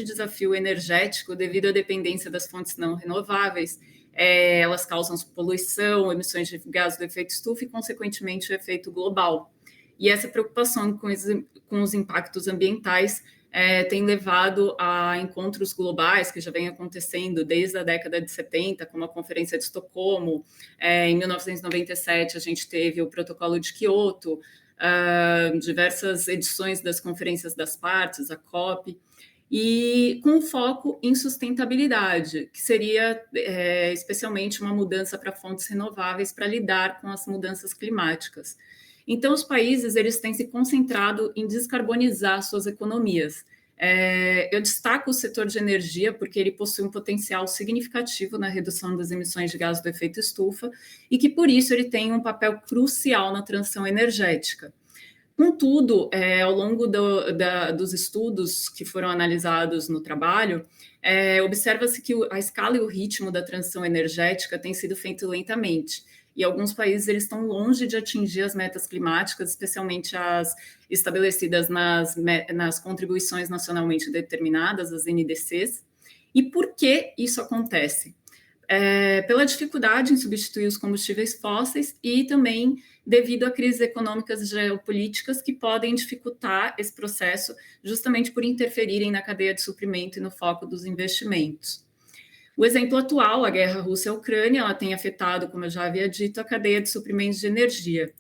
desafio energético devido à dependência das fontes não renováveis. Elas causam poluição, emissões de gás do efeito estufa e, consequentemente, o efeito global. E essa preocupação com os impactos ambientais tem levado a encontros globais que já vem acontecendo desde a década de 70, como a Conferência de Estocolmo. Em 1997, a gente teve o Protocolo de Quioto, diversas edições das Conferências das Partes, a COP, e com foco em sustentabilidade, que seria especialmente uma mudança para fontes renováveis para lidar com as mudanças climáticas. Então, os países eles têm se concentrado em descarbonizar suas economias. Eu destaco o setor de energia porque ele possui um potencial significativo na redução das emissões de gás do efeito estufa e que, por isso, ele tem um papel crucial na transição energética. Contudo, ao longo dos estudos que foram analisados no trabalho, observa-se que a escala e o ritmo da transição energética tem sido feito lentamente. E alguns países eles estão longe de atingir as metas climáticas, especialmente as estabelecidas nas contribuições nacionalmente determinadas, as NDCs. E por que isso acontece? Pela dificuldade em substituir os combustíveis fósseis e também devido a crises econômicas e geopolíticas que podem dificultar esse processo justamente por interferirem na cadeia de suprimento e no foco dos investimentos. O exemplo atual, a guerra Rússia-Ucrânia, ela tem afetado, como eu já havia dito, a cadeia de suprimentos de energia.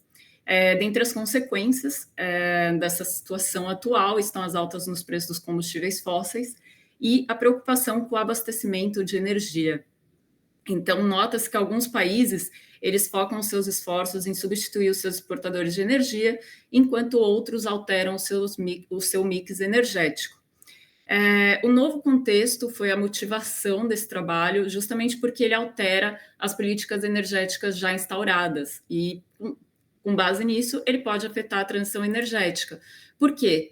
Dentre as consequências dessa situação atual estão as altas nos preços dos combustíveis fósseis e a preocupação com o abastecimento de energia. Então, nota-se que alguns países, eles focam seus esforços em substituir os seus exportadores de energia, enquanto outros alteram o seu mix energético. O novo contexto foi a motivação desse trabalho, justamente porque ele altera as políticas energéticas já instauradas, e com base nisso, ele pode afetar a transição energética. Por quê?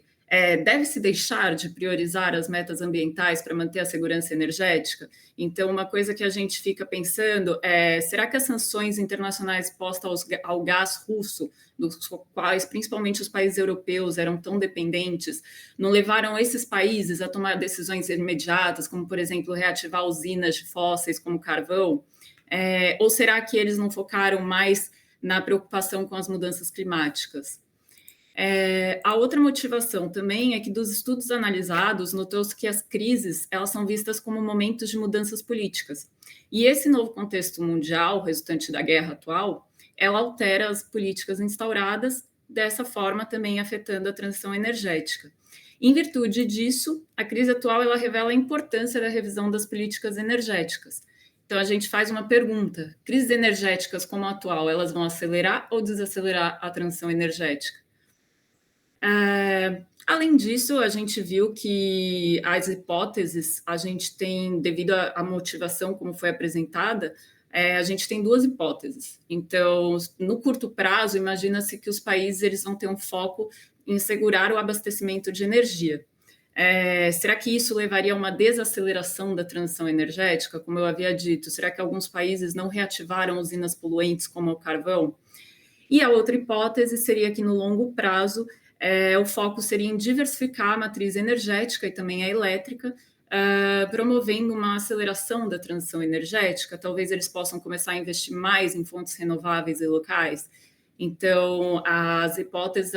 Deve-se deixar de priorizar as metas ambientais para manter a segurança energética? Então, uma coisa que a gente fica pensando é, será que as sanções internacionais postas ao gás russo, dos quais principalmente os países europeus eram tão dependentes, não levaram esses países a tomar decisões imediatas, como, por exemplo, reativar usinas de fósseis como carvão? Ou será que eles não focaram mais na preocupação com as mudanças climáticas? A outra motivação também é que dos estudos analisados notou-se que as crises elas são vistas como momentos de mudanças políticas. E esse novo contexto mundial, resultante da guerra atual, ela altera as políticas instauradas, dessa forma também afetando a transição energética. Em virtude disso, a crise atual ela revela a importância da revisão das políticas energéticas. Então, a gente faz uma pergunta: crises energéticas como a atual, elas vão acelerar ou desacelerar a transição energética? Além disso, a gente viu que as hipóteses, a gente tem, devido à motivação como foi apresentada, a gente tem duas hipóteses. Então, no curto prazo, imagina-se que os países eles vão ter um foco em segurar o abastecimento de energia. Será que isso levaria a uma desaceleração da transição energética? Como eu havia dito, será que alguns países não reativaram usinas poluentes como o carvão? E a outra hipótese seria que no longo prazo o foco seria em diversificar a matriz energética e também a elétrica, promovendo uma aceleração da transição energética. Talvez eles possam começar a investir mais em fontes renováveis e locais. Então, as hipóteses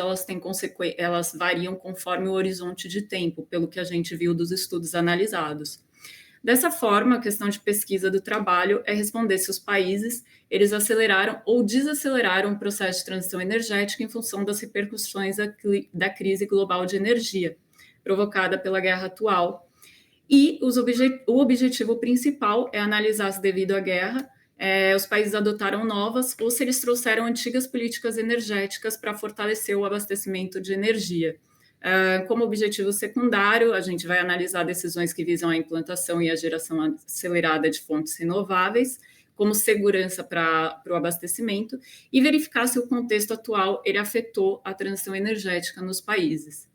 elas variam conforme o horizonte de tempo, pelo que a gente viu dos estudos analisados. Dessa forma, a questão de pesquisa do trabalho é responder se os países eles aceleraram ou desaceleraram o processo de transição energética em função das repercussões da crise global de energia provocada pela guerra atual. E o objetivo principal é analisar se, devido à guerra, os países adotaram novas ou se eles trouxeram antigas políticas energéticas para fortalecer o abastecimento de energia. Como objetivo secundário, a gente vai analisar decisões que visam a implantação e a geração acelerada de fontes renováveis, como segurança para o abastecimento, e verificar se o contexto atual ele afetou a transição energética nos países.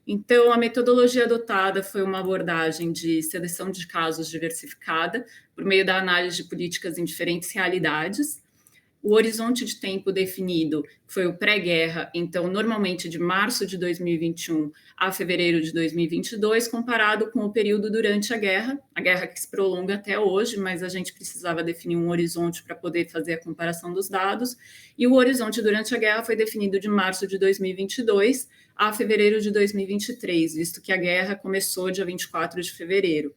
Então, a metodologia adotada foi uma abordagem de seleção de casos diversificada, por meio da análise de políticas em diferentes realidades. o horizonte de tempo definido foi o pré-guerra, então, normalmente de março de 2021 a fevereiro de 2022, comparado com o período durante a guerra que se prolonga até hoje, mas a gente precisava definir um horizonte para poder fazer a comparação dos dados, e o horizonte durante a guerra foi definido de março de 2022 a fevereiro de 2023, visto que a guerra começou dia 24 de fevereiro.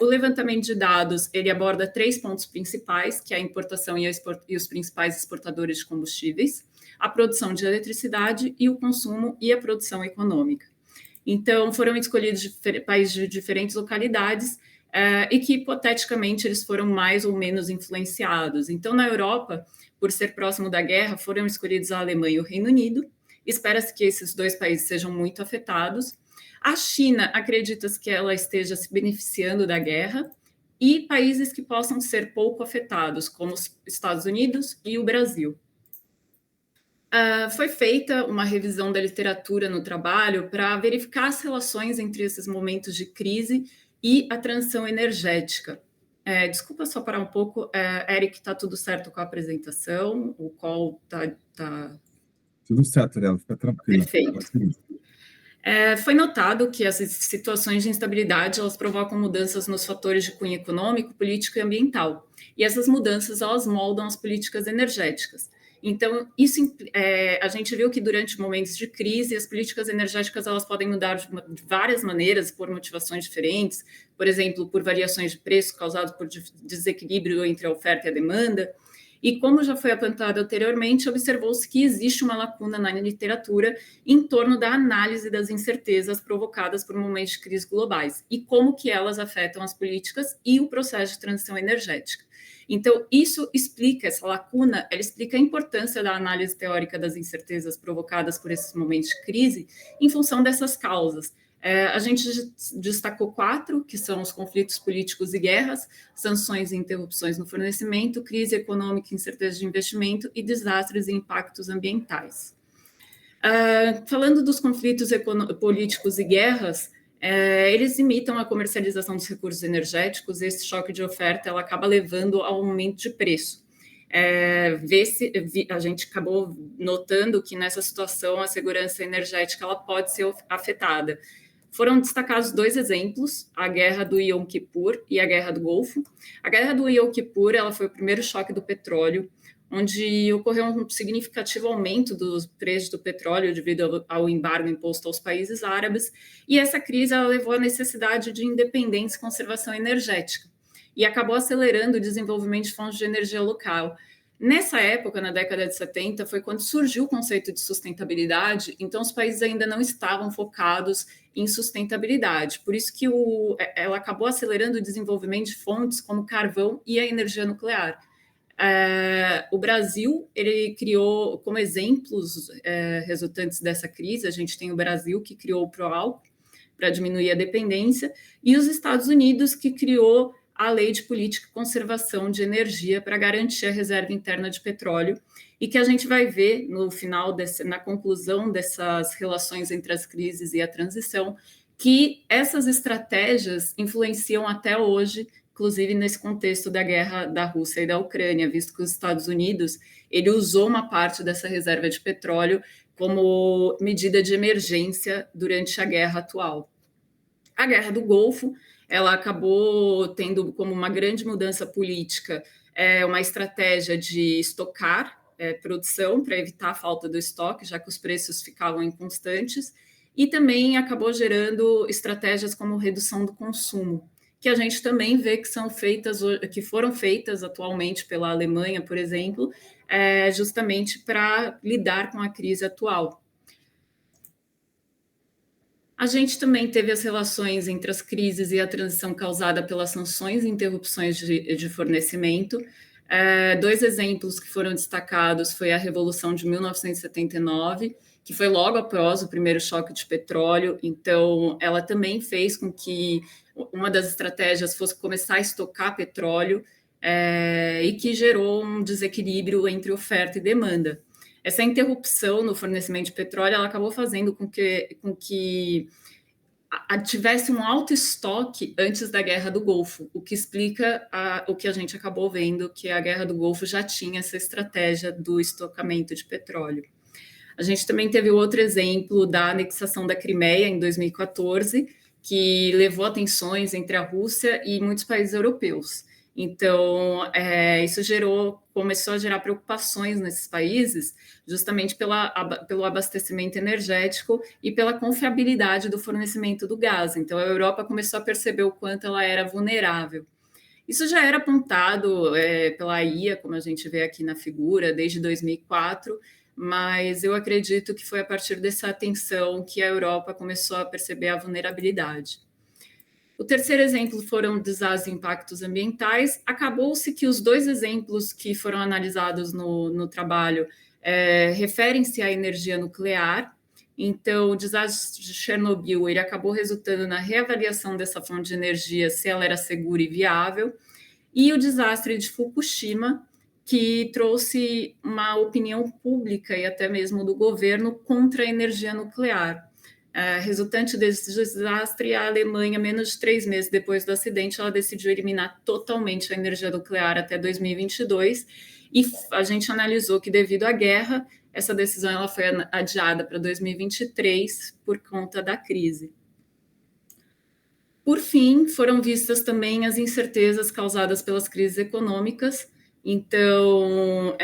O levantamento de dados, ele aborda 3 pontos principais, que é a importação e os principais exportadores de combustíveis, a produção de eletricidade e o consumo e a produção econômica. Então, foram escolhidos países de diferentes localidades e que, hipoteticamente, eles foram mais ou menos influenciados. Então, na Europa, por ser próximo da guerra, foram escolhidos a Alemanha e o Reino Unido. Espera-se que esses 2 países sejam muito afetados. A China acredita-se que ela esteja se beneficiando da guerra, e países que possam ser pouco afetados, como os Estados Unidos e o Brasil. Foi feita uma revisão da literatura no trabalho para verificar as relações entre esses momentos de crise e a transição energética. Desculpa só parar um pouco, Eric, está tudo certo com a apresentação? O call está... Tudo certo, Léo, fica tranquilo. Perfeito. Foi notado que essas situações de instabilidade elas provocam mudanças nos fatores de cunho econômico, político e ambiental. E essas mudanças elas moldam as políticas energéticas. Então, a gente viu que durante momentos de crise, as políticas energéticas elas podem mudar de várias maneiras, por motivações diferentes, por exemplo, por variações de preço causadas por desequilíbrio entre a oferta e a demanda. E como já foi apontado anteriormente, observou-se que existe uma lacuna na literatura em torno da análise das incertezas provocadas por momentos de crise globais e como que elas afetam as políticas e o processo de transição energética. Então, isso explica, essa lacuna, ela explica a importância da análise teórica das incertezas provocadas por esses momentos de crise em função dessas causas. A gente destacou 4, que são os conflitos políticos e guerras, sanções e interrupções no fornecimento, crise econômica, incerteza de investimento e desastres e impactos ambientais. Falando dos conflitos políticos e guerras, eles imitam a comercialização dos recursos energéticos. Esse choque de oferta ela acaba levando ao aumento de preço. A gente acabou notando que nessa situação a segurança energética ela pode ser afetada. Foram destacados 2 exemplos, a Guerra do Yom Kippur e a Guerra do Golfo. A Guerra do Yom Kippur ela foi o primeiro choque do petróleo, onde ocorreu um significativo aumento dos preços do petróleo devido ao embargo imposto aos países árabes, e essa crise ela levou à necessidade de independência e conservação energética, e acabou acelerando o desenvolvimento de fontes de energia local. Nessa época, na década de 70, foi quando surgiu o conceito de sustentabilidade, então os países ainda não estavam focados em sustentabilidade, por isso que ela acabou acelerando o desenvolvimento de fontes como carvão e a energia nuclear. O Brasil, ele criou, como exemplos resultantes dessa crise, a gente tem o Brasil, que criou o PROALCO, para diminuir a dependência, e os Estados Unidos, que criou a Lei de Política e Conservação de Energia para garantir a reserva interna de petróleo, e que a gente vai ver no final, na conclusão dessas relações entre as crises e a transição, que essas estratégias influenciam até hoje, inclusive nesse contexto da guerra da Rússia e da Ucrânia, visto que os Estados Unidos ele usou uma parte dessa reserva de petróleo como medida de emergência durante a guerra atual. A Guerra do Golfo, ela acabou tendo como uma grande mudança política uma estratégia de estocar produção para evitar a falta do estoque, já que os preços ficavam inconstantes, e também acabou gerando estratégias como redução do consumo, que a gente também vê que foram feitas atualmente pela Alemanha, por exemplo, justamente para lidar com a crise atual. A gente também teve as relações entre as crises e a transição causada pelas sanções e interrupções de fornecimento. 2 exemplos que foram destacados foi a Revolução de 1979, que foi logo após o primeiro choque de petróleo, então ela também fez com que uma das estratégias fosse começar a estocar petróleo e que gerou um desequilíbrio entre oferta e demanda. Essa interrupção no fornecimento de petróleo ela acabou fazendo com que tivesse um alto estoque antes da Guerra do Golfo, o que explica o que a gente acabou vendo, que a Guerra do Golfo já tinha essa estratégia do estocamento de petróleo. A gente também teve outro exemplo da anexação da Crimeia em 2014, que levou a tensões entre a Rússia e muitos países europeus. Então, isso começou a gerar preocupações nesses países, justamente pelo abastecimento energético e pela confiabilidade do fornecimento do gás. Então, a Europa começou a perceber o quanto ela era vulnerável. Isso já era apontado pela IA, como a gente vê aqui na figura, desde 2004, mas eu acredito que foi a partir dessa atenção que a Europa começou a perceber a vulnerabilidade. O terceiro exemplo foram desastres e impactos ambientais. Acabou-se que os dois exemplos que foram analisados no trabalho referem-se à energia nuclear. Então, o desastre de Chernobyl ele acabou resultando na reavaliação dessa fonte de energia, se ela era segura e viável. E o desastre de Fukushima, que trouxe uma opinião pública e até mesmo do governo contra a energia nuclear. Resultante desse desastre, a Alemanha, menos de 3 meses depois do acidente, ela decidiu eliminar totalmente a energia nuclear até 2022, e a gente analisou que, devido à guerra, essa decisão ela foi adiada para 2023 por conta da crise. Por fim, foram vistas também as incertezas causadas pelas crises econômicas. Então,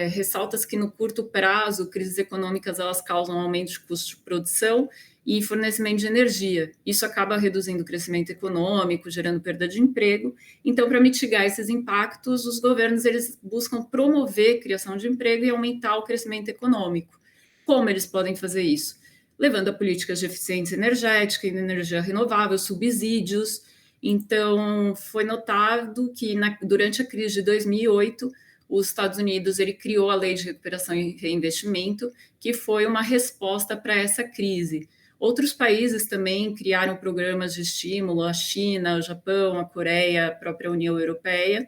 ressalta-se que no curto prazo, crises econômicas elas causam aumento de custo de produção e fornecimento de energia. Isso acaba reduzindo o crescimento econômico, gerando perda de emprego. Então, para mitigar esses impactos, os governos eles buscam promover a criação de emprego e aumentar o crescimento econômico. Como eles podem fazer isso? Levando a políticas de eficiência energética e energia renovável, subsídios. Então, foi notado que durante a crise de 2008, os Estados Unidos ele criou a Lei de Recuperação e Reinvestimento, que foi uma resposta para essa crise. Outros países também criaram programas de estímulo, a China, o Japão, a Coreia, a própria União Europeia.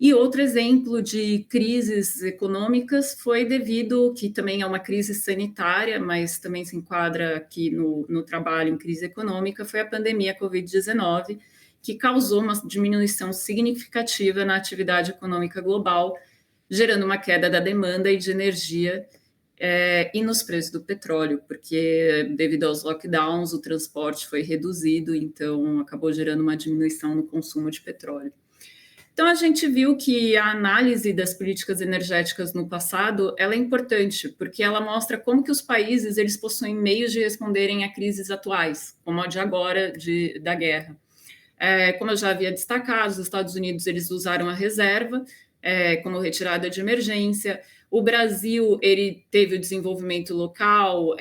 E outro exemplo de crises econômicas foi devido, que também é uma crise sanitária, mas também se enquadra aqui no trabalho em crise econômica, foi a pandemia Covid-19, que causou uma diminuição significativa na atividade econômica global, gerando uma queda da demanda e de energia e nos preços do petróleo, porque devido aos lockdowns o transporte foi reduzido, então acabou gerando uma diminuição no consumo de petróleo. Então, a gente viu que a análise das políticas energéticas no passado ela é importante, porque ela mostra como que os países eles possuem meios de responderem a crises atuais, como a de agora, da guerra. Como eu já havia destacado, os Estados Unidos eles usaram a reserva como retirada de emergência. O Brasil ele teve o desenvolvimento local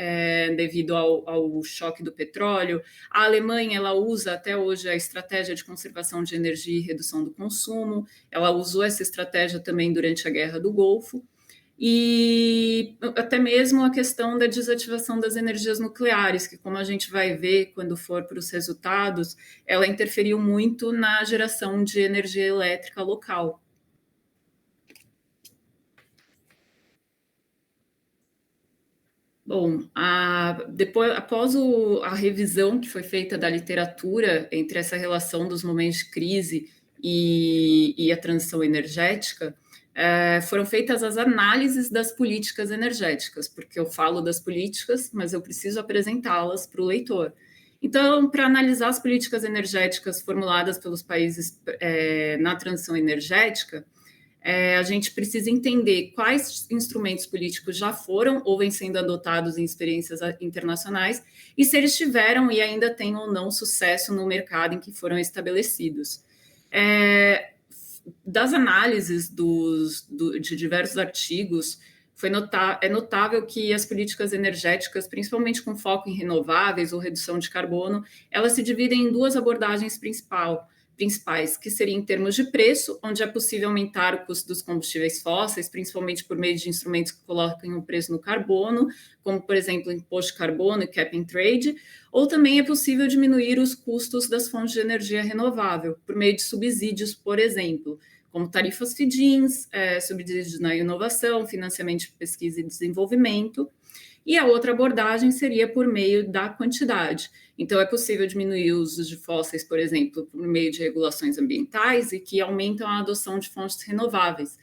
devido ao choque do petróleo. A Alemanha ela usa até hoje a estratégia de conservação de energia e redução do consumo. Ela usou essa estratégia também durante a Guerra do Golfo. E até mesmo a questão da desativação das energias nucleares, que, como a gente vai ver quando for para os resultados, ela interferiu muito na geração de energia elétrica local. Bom, após a revisão que foi feita da literatura entre essa relação dos momentos de crise e a transição energética, foram feitas as análises das políticas energéticas, porque eu falo das políticas, mas eu preciso apresentá-las para o leitor. Então, para analisar as políticas energéticas formuladas pelos países na transição energética, a gente precisa entender quais instrumentos políticos já foram ou vêm sendo adotados em experiências internacionais e se eles tiveram e ainda têm ou não sucesso no mercado em que foram estabelecidos. Das análises de diversos artigos, é notável que as políticas energéticas, principalmente com foco em renováveis ou redução de carbono, elas se dividem em duas abordagens principais, que seriam em termos de preço, onde é possível aumentar o custo dos combustíveis fósseis, principalmente por meio de instrumentos que colocam o preço no carbono, como, por exemplo, o imposto de carbono e cap and trade, ou também é possível diminuir os custos das fontes de energia renovável, por meio de subsídios, por exemplo, como tarifas feed-ins, subsídios na inovação, financiamento de pesquisa e desenvolvimento. E a outra abordagem seria por meio da quantidade. Então, é possível diminuir o uso de fósseis, por exemplo, por meio de regulações ambientais e que aumentam a adoção de fontes renováveis.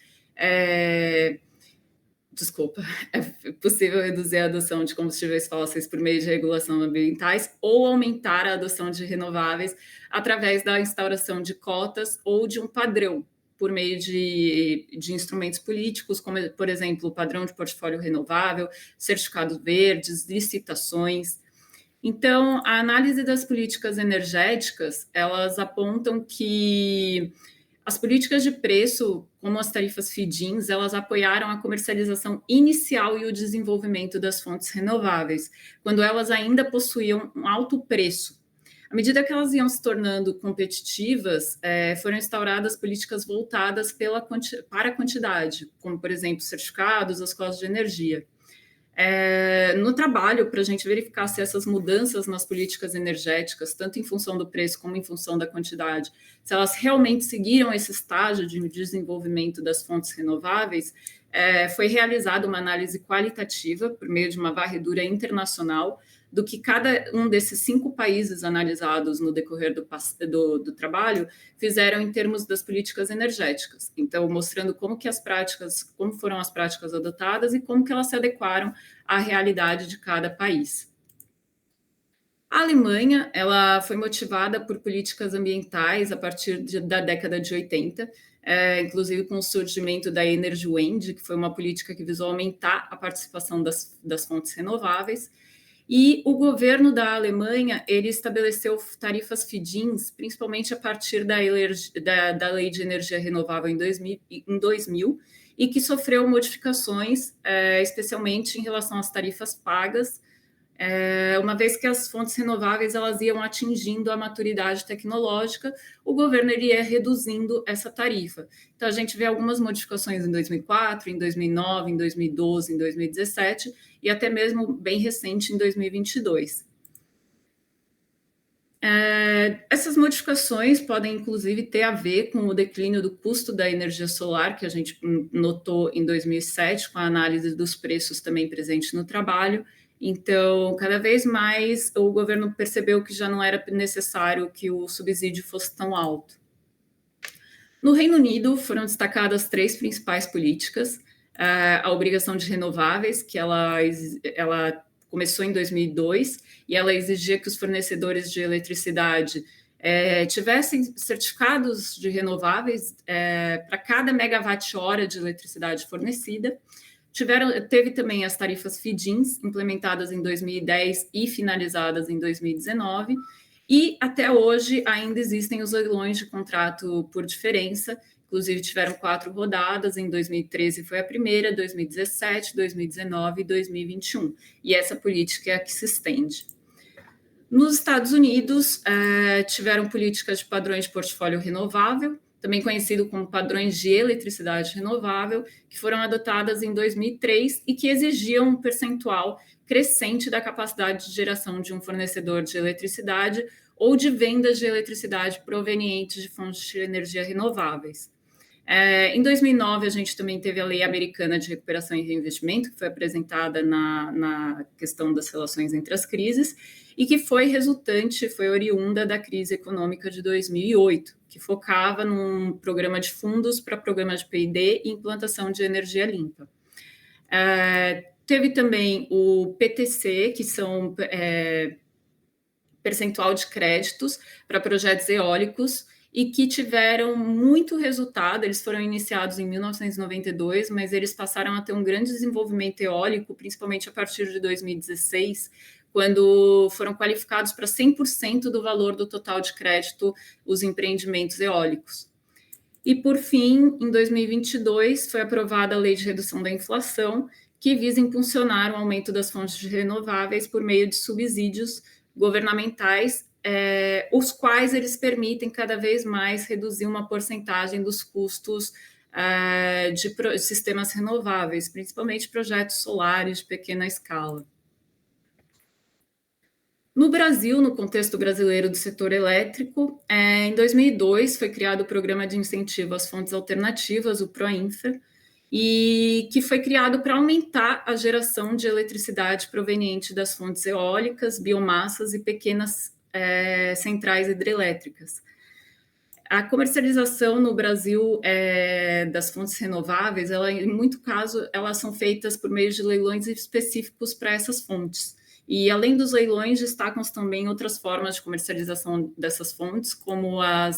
Desculpa, é possível reduzir a adoção de combustíveis fósseis por meio de regulação ambientais ou aumentar a adoção de renováveis através da instauração de cotas ou de um padrão por meio de instrumentos políticos, como, por exemplo, o padrão de portfólio renovável, certificados verdes, licitações. Então, a análise das políticas energéticas, elas apontam que as políticas de preço, como as tarifas feed-ins, elas apoiaram a comercialização inicial e o desenvolvimento das fontes renováveis, quando elas ainda possuíam um alto preço. À medida que elas iam se tornando competitivas, foram instauradas políticas voltadas para a quantidade, como, por exemplo, certificados, as cotas de energia. No trabalho, para a gente verificar se essas mudanças nas políticas energéticas, tanto em função do preço como em função da quantidade, se elas realmente seguiram esse estágio de desenvolvimento das fontes renováveis, foi realizada uma análise qualitativa por meio de uma varredura internacional do que cada um desses 5 países analisados no decorrer do trabalho fizeram em termos das políticas energéticas. Então, mostrando como foram as práticas adotadas e como que elas se adequaram à realidade de cada país. A Alemanha, ela foi motivada por políticas ambientais a partir da década de 80, inclusive com o surgimento da Energiewende, que foi uma política que visou aumentar a participação das fontes renováveis. E o governo da Alemanha, ele estabeleceu tarifas feed-ins, principalmente a partir da Lei de Energia Renovável em 2000, e que sofreu modificações, especialmente em relação às tarifas pagas, uma vez que as fontes renováveis elas iam atingindo a maturidade tecnológica, o governo ia reduzindo essa tarifa. Então, a gente vê algumas modificações em 2004, em 2009, em 2012, em 2017 e até mesmo bem recente em 2022. Essas modificações podem, inclusive, ter a ver com o declínio do custo da energia solar, que a gente notou em 2007, com a análise dos preços também presente no trabalho. Então, cada vez mais o governo percebeu que já não era necessário que o subsídio fosse tão alto. No Reino Unido, foram destacadas 3 principais políticas. A obrigação de renováveis, que ela começou em 2002, e ela exigia que os fornecedores de eletricidade tivessem certificados de renováveis para cada megawatt-hora de eletricidade fornecida. Teve também as tarifas feed-ins, implementadas em 2010 e finalizadas em 2019, e até hoje ainda existem os leilões de contrato por diferença, inclusive tiveram 4 rodadas, em 2013 foi a primeira, 2017, 2019 e 2021, e essa política é a que se estende. Nos Estados Unidos, tiveram políticas de padrões de portfólio renovável, também conhecido como padrões de eletricidade renovável, que foram adotadas em 2003 e que exigiam um percentual crescente da capacidade de geração de um fornecedor de eletricidade ou de vendas de eletricidade provenientes de fontes de energia renováveis. Em 2009, a gente também teve a Lei Americana de Recuperação e Reinvestimento, que foi apresentada na questão das relações entre as crises, e que foi oriunda da crise econômica de 2008, que focava num programa de fundos para programa de P&D e implantação de energia limpa. Teve também o PTC, que são percentual de créditos para projetos eólicos, e que tiveram muito resultado. Eles foram iniciados em 1992, mas eles passaram a ter um grande desenvolvimento eólico, principalmente a partir de 2016, quando foram qualificados para 100% do valor do total de crédito os empreendimentos eólicos. E, por fim, em 2022, foi aprovada a Lei de Redução da Inflação, que visa impulsionar o aumento das fontes de renováveis por meio de subsídios governamentais, os quais eles permitem cada vez mais reduzir uma porcentagem dos custos de sistemas renováveis, principalmente projetos solares de pequena escala. No Brasil, no contexto brasileiro do setor elétrico, em 2002 foi criado o Programa de Incentivo às Fontes Alternativas, o PROINFA, e que foi criado para aumentar a geração de eletricidade proveniente das fontes eólicas, biomassas e pequenas centrais hidrelétricas. A comercialização no Brasil das fontes renováveis, em muito caso, elas são feitas por meio de leilões específicos para essas fontes. E, além dos leilões, destacam-se também outras formas de comercialização dessas fontes, como a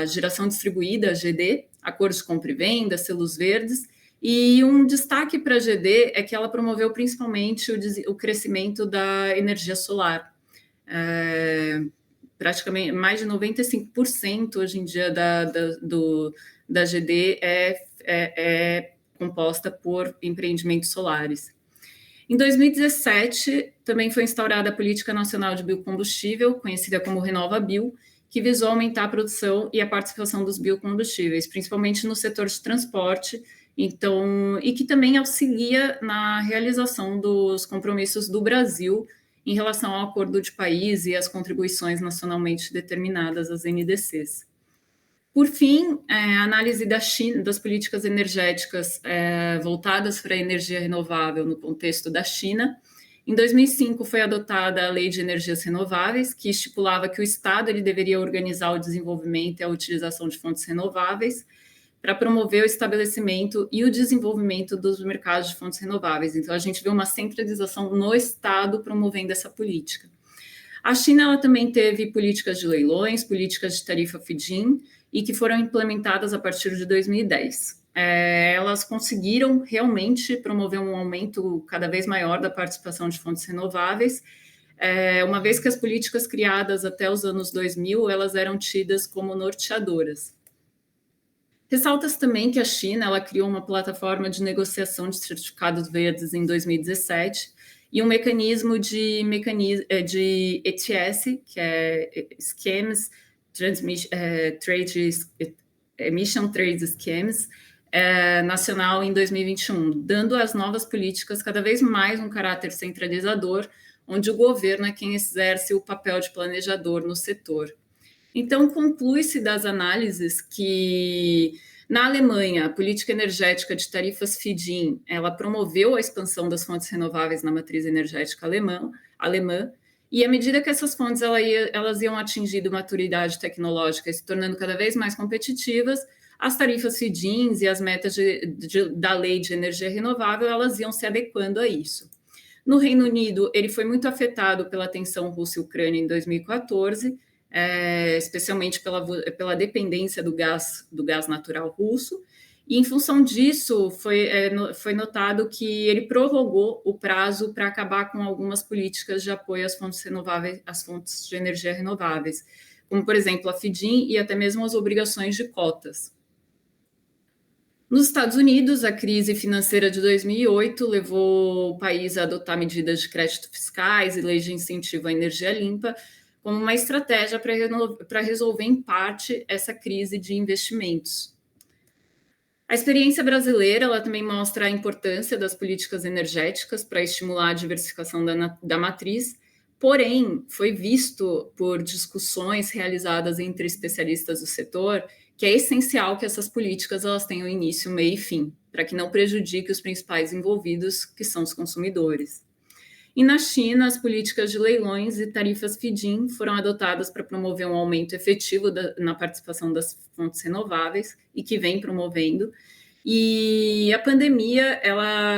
geração distribuída, a GD, acordos de compra e venda, selos verdes. E um destaque para a GD é que ela promoveu principalmente o crescimento da energia solar. Praticamente mais de 95% hoje em dia da GD é composta por empreendimentos solares. Em 2017, também foi instaurada a Política Nacional de Biocombustível, conhecida como RenovaBio, que visou aumentar a produção e a participação dos biocombustíveis, principalmente no setor de transporte, e que também auxilia na realização dos compromissos do Brasil em relação ao Acordo de Paris e às contribuições nacionalmente determinadas, as NDCs. Por fim, a análise da China, das políticas energéticas voltadas para a energia renovável no contexto da China. Em 2005, foi adotada a Lei de Energias Renováveis, que estipulava que o Estado ele deveria organizar o desenvolvimento e a utilização de fontes renováveis para promover o estabelecimento e o desenvolvimento dos mercados de fontes renováveis. Então, a gente vê uma centralização no Estado promovendo essa política. A China ela também teve políticas de leilões, políticas de tarifa feed-in, e que foram implementadas a partir de 2010. Elas conseguiram realmente promover um aumento cada vez maior da participação de fontes renováveis, uma vez que as políticas criadas até os anos 2000, elas eram tidas como norteadoras. Ressalta-se também que a China ela criou uma plataforma de negociação de certificados verdes em 2017 e um mecanismo de ETS, que é Schemes, Emission Trade Schemes, nacional em 2021, dando às novas políticas cada vez mais um caráter centralizador, onde o governo é quem exerce o papel de planejador no setor. Então, conclui-se das análises que, na Alemanha, a política energética de tarifas feed-in, ela promoveu a expansão das fontes renováveis na matriz energética alemã, e à medida que essas fontes elas iam atingindo maturidade tecnológica e se tornando cada vez mais competitivas, as tarifas feed-ins e as metas da lei de energia renovável, elas iam se adequando a isso. No Reino Unido, ele foi muito afetado pela tensão Rússia e Ucrânia em 2014, especialmente pela dependência do gás natural russo, e em função disso foi notado que ele prorrogou o prazo para acabar com algumas políticas de apoio às fontes renováveis, às fontes de energia renováveis, como, por exemplo, a feed-in e até mesmo as obrigações de cotas. Nos Estados Unidos, a crise financeira de 2008 levou o país a adotar medidas de crédito fiscais e leis de incentivo à energia limpa, como uma estratégia para resolver, em parte, essa crise de investimentos. A experiência brasileira ela também mostra a importância das políticas energéticas para estimular a diversificação da matriz, porém, foi visto por discussões realizadas entre especialistas do setor que é essencial que essas políticas elas tenham início, meio e fim, para que não prejudique os principais envolvidos, que são os consumidores. E na China, as políticas de leilões e tarifas feed-in foram adotadas para promover um aumento efetivo na participação das fontes renováveis e que vem promovendo. E a pandemia,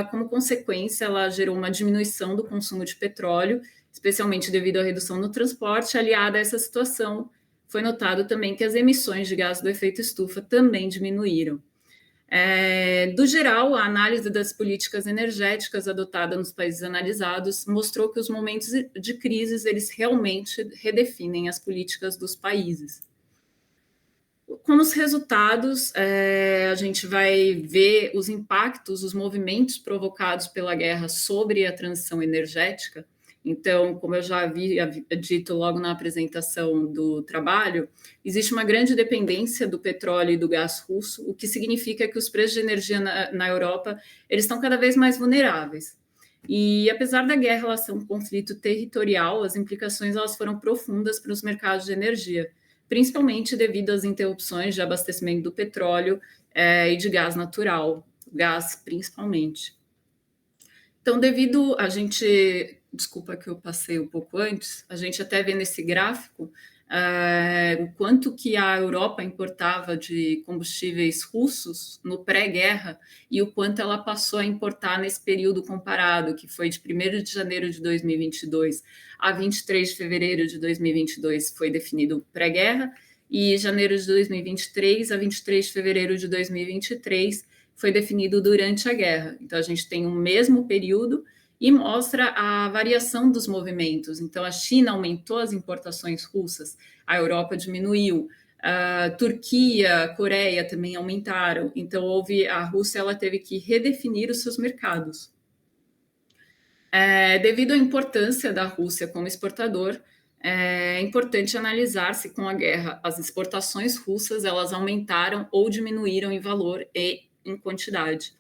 como consequência, ela gerou uma diminuição do consumo de petróleo, especialmente devido à redução no transporte. Aliada a essa situação, foi notado também que as emissões de gás do efeito estufa também diminuíram. Do geral, a análise das políticas energéticas adotadas nos países analisados mostrou que os momentos de crise eles realmente redefinem as políticas dos países. Como os resultados, a gente vai ver os impactos, os movimentos provocados pela guerra sobre a transição energética. Então, como eu já havia dito logo na apresentação do trabalho, existe uma grande dependência do petróleo e do gás russo, o que significa que os preços de energia na Europa eles estão cada vez mais vulneráveis. E apesar da guerra ela ser um conflito territorial, as implicações elas foram profundas para os mercados de energia, principalmente devido às interrupções de abastecimento do petróleo e de gás natural, gás principalmente. Então, devido a gente, desculpa que eu passei um pouco antes, a gente até vê nesse gráfico o quanto que a Europa importava de combustíveis russos no pré-guerra e o quanto ela passou a importar nesse período comparado, que foi de 1º de janeiro de 2022 a 23 de fevereiro de 2022 foi definido pré-guerra, e janeiro de 2023 a 23 de fevereiro de 2023 foi definido durante a guerra. Então, a gente tem o mesmo período e mostra a variação dos movimentos. Então, a China aumentou as importações russas, a Europa diminuiu, a Turquia, a Coreia também aumentaram. Então, a Rússia ela teve que redefinir os seus mercados. Devido à importância da Rússia como exportador, é importante analisar se com a guerra as exportações russas elas aumentaram ou diminuíram em valor e em quantidade.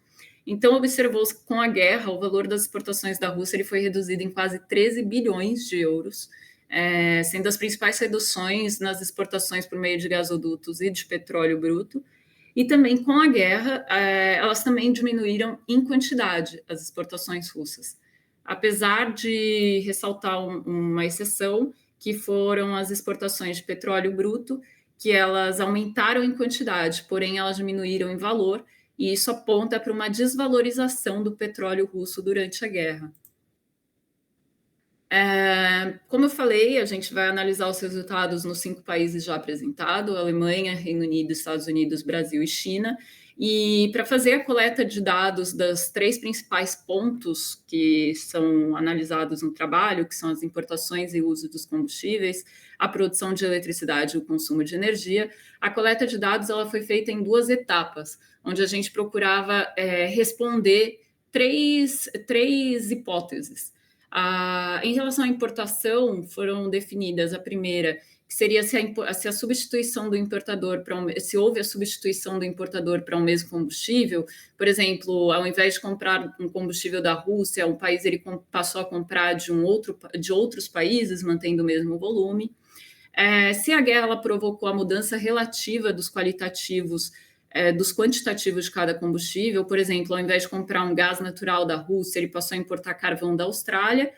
Então, observou-se que com a guerra, o valor das exportações da Rússia ele foi reduzido em quase 13 bilhões de euros, sendo as principais reduções nas exportações por meio de gasodutos e de petróleo bruto. E também com a guerra, elas também diminuíram em quantidade as exportações russas, apesar de ressaltar uma exceção, que foram as exportações de petróleo bruto, que elas aumentaram em quantidade, porém elas diminuíram em valor, e isso aponta para uma desvalorização do petróleo russo durante a guerra. Como eu falei, a gente vai analisar os resultados nos 5 países já apresentados: Alemanha, Reino Unido, Estados Unidos, Brasil e China. E para fazer a coleta de dados das 3 principais pontos que são analisados no trabalho, que são as importações e uso dos combustíveis, a produção de eletricidade e o consumo de energia, a coleta de dados ela foi feita em 2 etapas, onde a gente procurava responder três hipóteses. Em relação à importação, foram definidas a primeira, que seria se a substituição do importador se houve a substituição do importador para um mesmo combustível. Por exemplo, ao invés de comprar um combustível da Rússia, um país ele passou a comprar de outros países, mantendo o mesmo volume. Se a guerra ela provocou a mudança relativa dos qualitativos, dos quantitativos de cada combustível. Por exemplo, ao invés de comprar um gás natural da Rússia, ele passou a importar carvão da Austrália,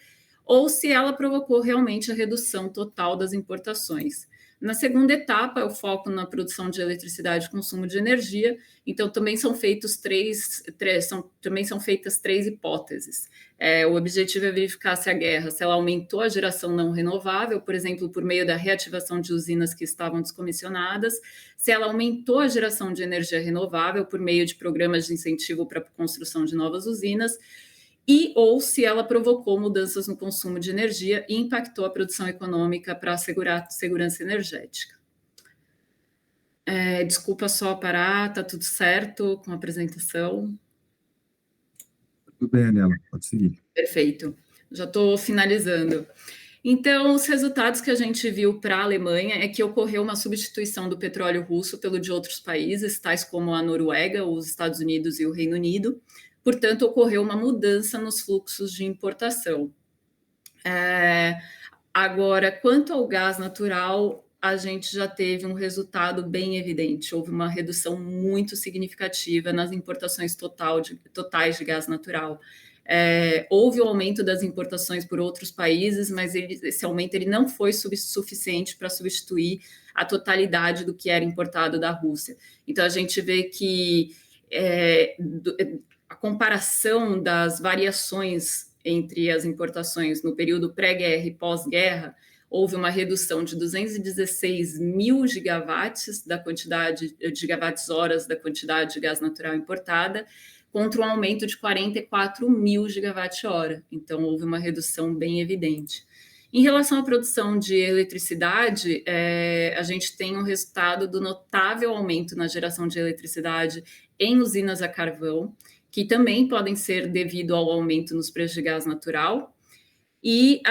ou se ela provocou realmente a redução total das importações. Na segunda etapa, é o foco na produção de eletricidade e consumo de energia. Então, também são feitas 3 hipóteses. O objetivo é verificar se a guerra, se ela aumentou a geração não renovável, por exemplo, por meio da reativação de usinas que estavam descomissionadas, se ela aumentou a geração de energia renovável por meio de programas de incentivo para a construção de novas usinas, ou se ela provocou mudanças no consumo de energia e impactou a produção econômica para assegurar segurança energética. Desculpa só parar, está tudo certo com a apresentação? Tudo bem, Anela, pode seguir. Perfeito, já estou finalizando. Então, os resultados que a gente viu para a Alemanha é que ocorreu uma substituição do petróleo russo pelo de outros países, tais como a Noruega, os Estados Unidos e o Reino Unido. Portanto, ocorreu uma mudança nos fluxos de importação. Agora, quanto ao gás natural, a gente já teve um resultado bem evidente. Houve uma redução muito significativa nas importações totais de gás natural. Houve o aumento das importações por outros países, mas esse aumento ele não foi suficiente para substituir a totalidade do que era importado da Rússia. Então, a gente vê que a comparação das variações entre as importações no período pré-guerra e pós-guerra, houve uma redução de 216 mil gigawatts da quantidade de gigawatts-horas da quantidade de gás natural importada, contra um aumento de 44 mil gigawatt-hora. Então, houve uma redução bem evidente. Em relação à produção de eletricidade, a gente tem um resultado do notável aumento na geração de eletricidade em usinas a carvão, que também podem ser devido ao aumento nos preços de gás natural. E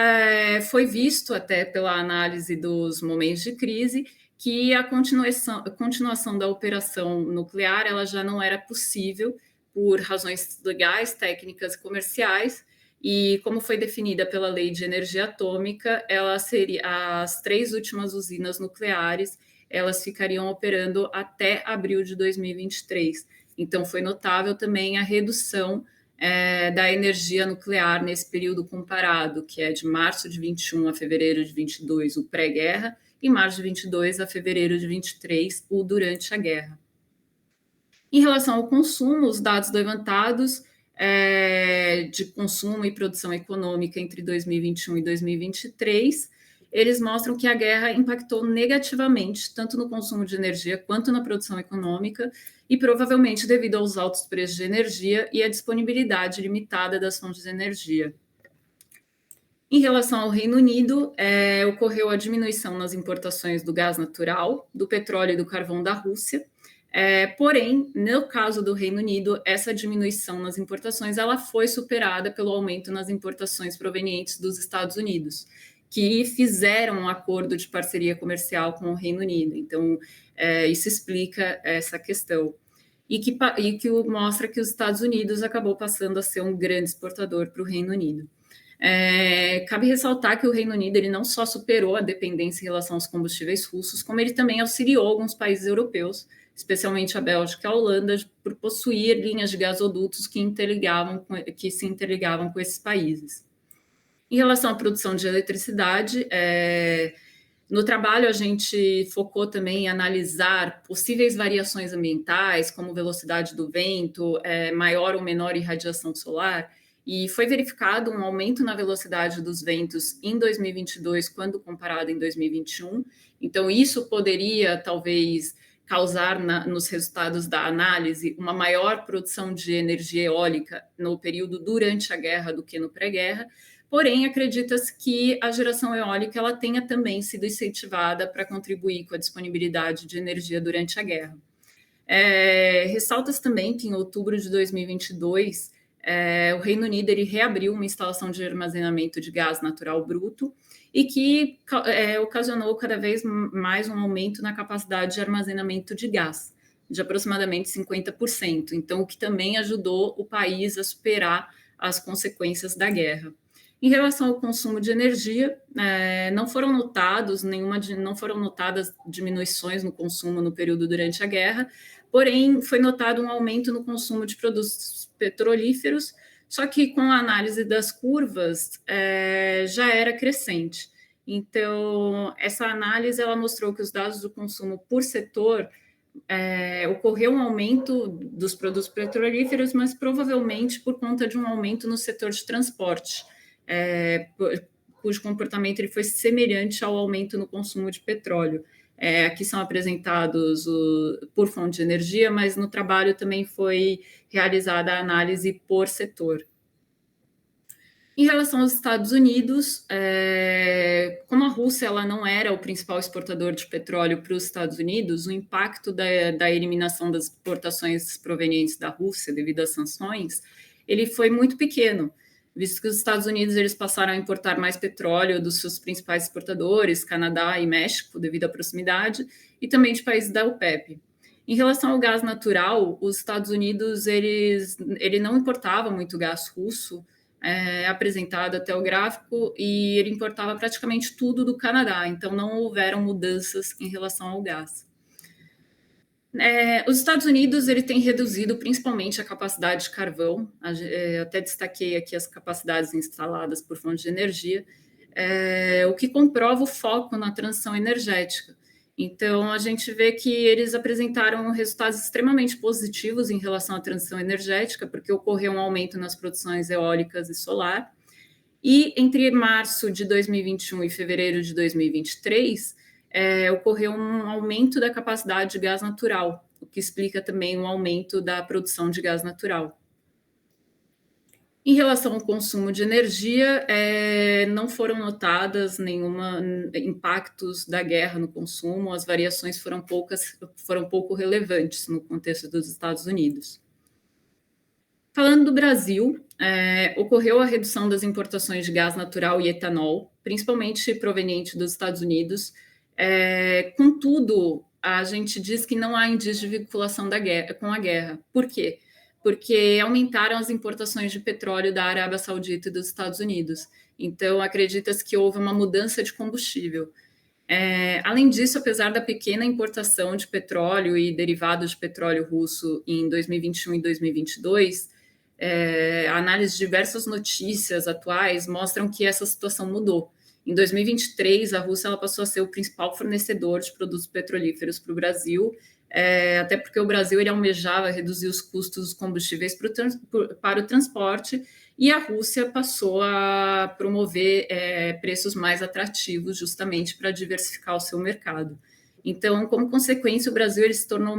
foi visto até pela análise dos momentos de crise que a continuação da operação nuclear ela já não era possível por razões legais, técnicas e comerciais, e como foi definida pela Lei de Energia Atômica, ela seria as 3 últimas usinas nucleares, elas ficariam operando até abril de 2023. Então, foi notável também a redução da energia nuclear nesse período comparado, que é de março de 21 a fevereiro de 22, o pré-guerra, e março de 22 a fevereiro de 23, o durante a guerra. Em relação ao consumo, os dados levantados de consumo e produção econômica entre 2021 e 2023, eles mostram que a guerra impactou negativamente tanto no consumo de energia quanto na produção econômica, e provavelmente devido aos altos preços de energia e à disponibilidade limitada das fontes de energia. Em relação ao Reino Unido, ocorreu a diminuição nas importações do gás natural, do petróleo e do carvão da Rússia. Porém, no caso do Reino Unido, essa diminuição nas importações ela foi superada pelo aumento nas importações provenientes dos Estados Unidos, que fizeram um acordo de parceria comercial com o Reino Unido. Então, isso explica essa questão. E que mostra que os Estados Unidos acabou passando a ser um grande exportador para o Reino Unido. Cabe ressaltar que o Reino Unido ele não só superou a dependência em relação aos combustíveis russos, como ele também auxiliou alguns países europeus, especialmente a Bélgica e a Holanda, por possuir linhas de gasodutos que se interligavam com esses países. Em relação à produção de eletricidade, no trabalho a gente focou também em analisar possíveis variações ambientais, como velocidade do vento, maior ou menor irradiação solar, e foi verificado um aumento na velocidade dos ventos em 2022, quando comparado em 2021. Então, isso poderia, talvez, causar nos resultados da análise uma maior produção de energia eólica no período durante a guerra do que no pré-guerra. Porém, acredita-se que a geração eólica ela tenha também sido incentivada para contribuir com a disponibilidade de energia durante a guerra. Ressalta-se também que em outubro de 2022, o Reino Unido ele reabriu uma instalação de armazenamento de gás natural bruto e que ocasionou cada vez mais um aumento na capacidade de armazenamento de gás, de aproximadamente 50%. Então, o que também ajudou o país a superar as consequências da guerra. Em relação ao consumo de energia, não foram notadas diminuições no consumo no período durante a guerra, porém foi notado um aumento no consumo de produtos petrolíferos, só que com a análise das curvas já era crescente. Então, essa análise ela mostrou que os dados do consumo por setor ocorreu um aumento dos produtos petrolíferos, mas provavelmente por conta de um aumento no setor de transporte, cujo comportamento ele foi semelhante ao aumento no consumo de petróleo. Aqui são apresentados por fonte de energia, mas no trabalho também foi realizada a análise por setor. Em relação aos Estados Unidos, como a Rússia ela não era o principal exportador de petróleo para os Estados Unidos, o impacto da eliminação das exportações provenientes da Rússia devido às sanções, ele foi muito pequeno, visto que os Estados Unidos eles passaram a importar mais petróleo dos seus principais exportadores, Canadá e México, devido à proximidade, e também de países da OPEP. Em relação ao gás natural, os Estados Unidos ele não importava muito gás russo, apresentado até o gráfico, e ele importava praticamente tudo do Canadá, então não houveram mudanças em relação ao gás. Os Estados Unidos ele tem reduzido principalmente a capacidade de carvão, até destaquei aqui as capacidades instaladas por fontes de energia, o que comprova o foco na transição energética. Então, a gente vê que eles apresentaram resultados extremamente positivos em relação à transição energética, porque ocorreu um aumento nas produções eólicas e solar, e entre março de 2021 e fevereiro de 2023, ocorreu um aumento da capacidade de gás natural, o que explica também um aumento da produção de gás natural. Em relação ao consumo de energia, não foram notadas impactos da guerra no consumo, as variações foram pouco relevantes no contexto dos Estados Unidos. Falando do Brasil, ocorreu a redução das importações de gás natural e etanol, principalmente proveniente dos Estados Unidos. Contudo, a gente diz que não há indício de vinculação com a guerra. Por quê? porque aumentaram as importações de petróleo da Arábia Saudita e dos Estados Unidos. Então, acredita-se que houve uma mudança de combustível. Além disso, apesar da pequena importação de petróleo e derivados de petróleo russo em 2021 e 2022, a análise de diversas notícias atuais mostram que essa situação mudou. Em 2023, a Rússia ela passou a ser o principal fornecedor de produtos petrolíferos para o Brasil, até porque o Brasil ele almejava reduzir os custos dos combustíveis para o transporte, e a Rússia passou a promover preços mais atrativos, justamente para diversificar o seu mercado. Então, como consequência, o Brasil ele se tornou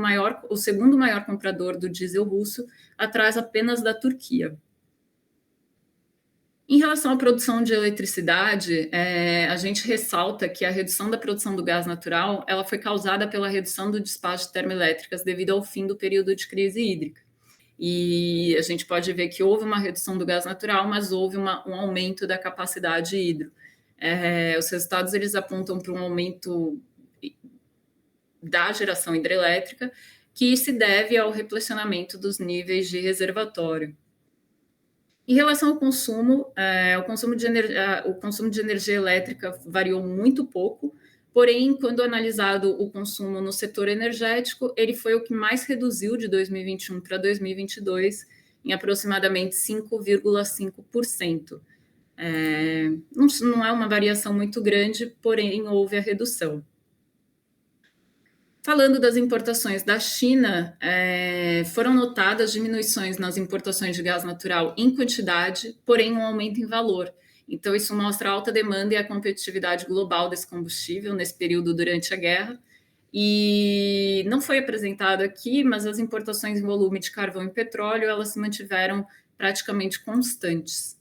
o segundo maior comprador do diesel russo, atrás apenas da Turquia. Em relação à produção de eletricidade, a gente ressalta que a redução da produção do gás natural ela foi causada pela redução do despacho de termoelétricas devido ao fim do período de crise hídrica. E a gente pode ver que houve uma redução do gás natural, mas houve um aumento da capacidade hidro. Os resultados eles apontam para um aumento da geração hidrelétrica, que se deve ao replecionamento dos níveis de reservatório. Em relação ao consumo, o consumo de energia elétrica variou muito pouco, porém, quando analisado o consumo no setor energético, ele foi o que mais reduziu de 2021 para 2022, em aproximadamente 5,5%. Não é uma variação muito grande, porém, houve a redução. Falando das importações da China, foram notadas diminuições nas importações de gás natural em quantidade, porém um aumento em valor. Então, isso mostra a alta demanda e a competitividade global desse combustível nesse período durante a guerra. E não foi apresentado aqui, mas as importações em volume de carvão e petróleo, elas se mantiveram praticamente constantes.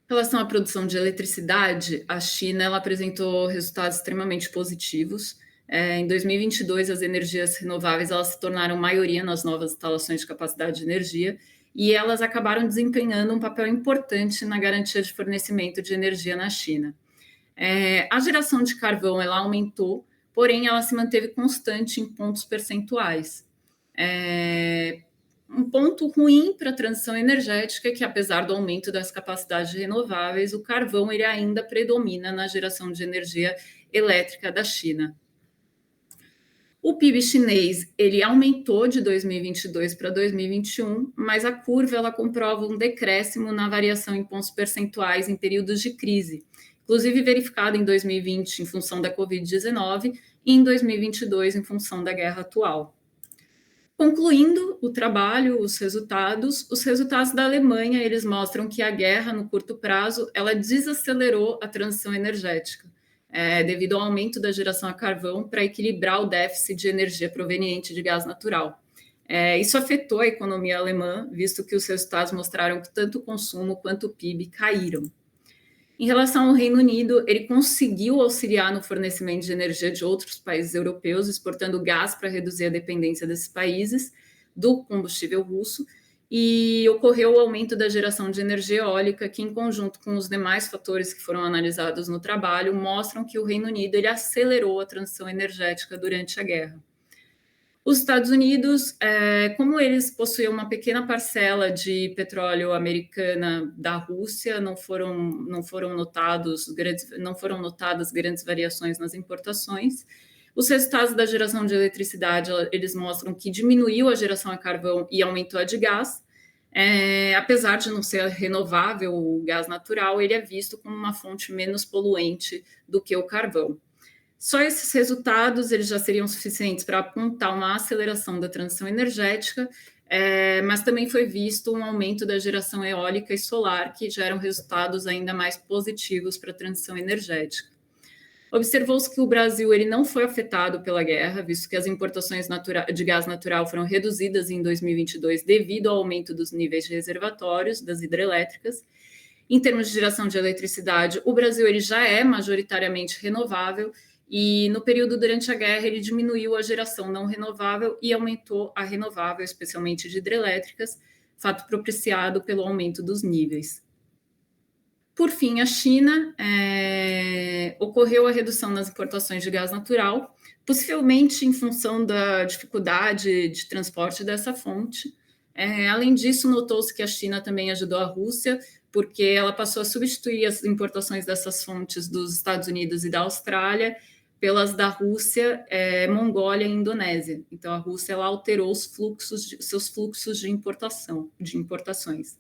Em relação à produção de eletricidade, a China ela apresentou resultados extremamente positivos. Em 2022, as energias renováveis elas se tornaram maioria nas novas instalações de capacidade de energia e elas acabaram desempenhando um papel importante na garantia de fornecimento de energia na China. A geração de carvão ela aumentou, porém ela se manteve constante em pontos percentuais. Um ponto ruim para a transição energética é que, apesar do aumento das capacidades renováveis, o carvão ele ainda predomina na geração de energia elétrica da China. O PIB chinês ele aumentou de 2022 para 2021, mas a curva ela comprova um decréscimo na variação em pontos percentuais em períodos de crise, inclusive verificado em 2020 em função da Covid-19 e em 2022 em função da guerra atual. Concluindo o trabalho, os resultados da Alemanha, eles mostram que a guerra, no curto prazo, ela desacelerou a transição energética, devido ao aumento da geração a carvão para equilibrar o déficit de energia proveniente de gás natural. Isso afetou a economia alemã, visto que os resultados mostraram que tanto o consumo quanto o PIB caíram. Em relação ao Reino Unido, ele conseguiu auxiliar no fornecimento de energia de outros países europeus, exportando gás para reduzir a dependência desses países do combustível russo, e ocorreu o aumento da geração de energia eólica, que, em conjunto com os demais fatores que foram analisados no trabalho, mostram que o Reino Unido ele acelerou a transição energética durante a guerra. Os Estados Unidos, como eles possuíam uma pequena parcela de petróleo americana da Rússia, não foram notadas grandes variações nas importações. Os resultados da geração de eletricidade, eles mostram que diminuiu a geração a carvão e aumentou a de gás. Apesar de não ser renovável o gás natural, ele é visto como uma fonte menos poluente do que o carvão. Só esses resultados eles já seriam suficientes para apontar uma aceleração da transição energética, mas também foi visto um aumento da geração eólica e solar, que geram resultados ainda mais positivos para a transição energética. Observou-se que o Brasil ele não foi afetado pela guerra, visto que as importações de gás natural foram reduzidas em 2022 devido ao aumento dos níveis de reservatórios das hidrelétricas. Em termos de geração de eletricidade, o Brasil ele já é majoritariamente renovável, e no período durante a guerra ele diminuiu a geração não renovável e aumentou a renovável, especialmente de hidrelétricas, fato propiciado pelo aumento dos níveis. Por fim, a China ocorreu a redução nas importações de gás natural, possivelmente em função da dificuldade de transporte dessa fonte. Além disso, notou-se que a China também ajudou a Rússia, porque ela passou a substituir as importações dessas fontes dos Estados Unidos e da Austrália pelas da Rússia, Mongólia e Indonésia. Então, a Rússia ela alterou seus fluxos de importações.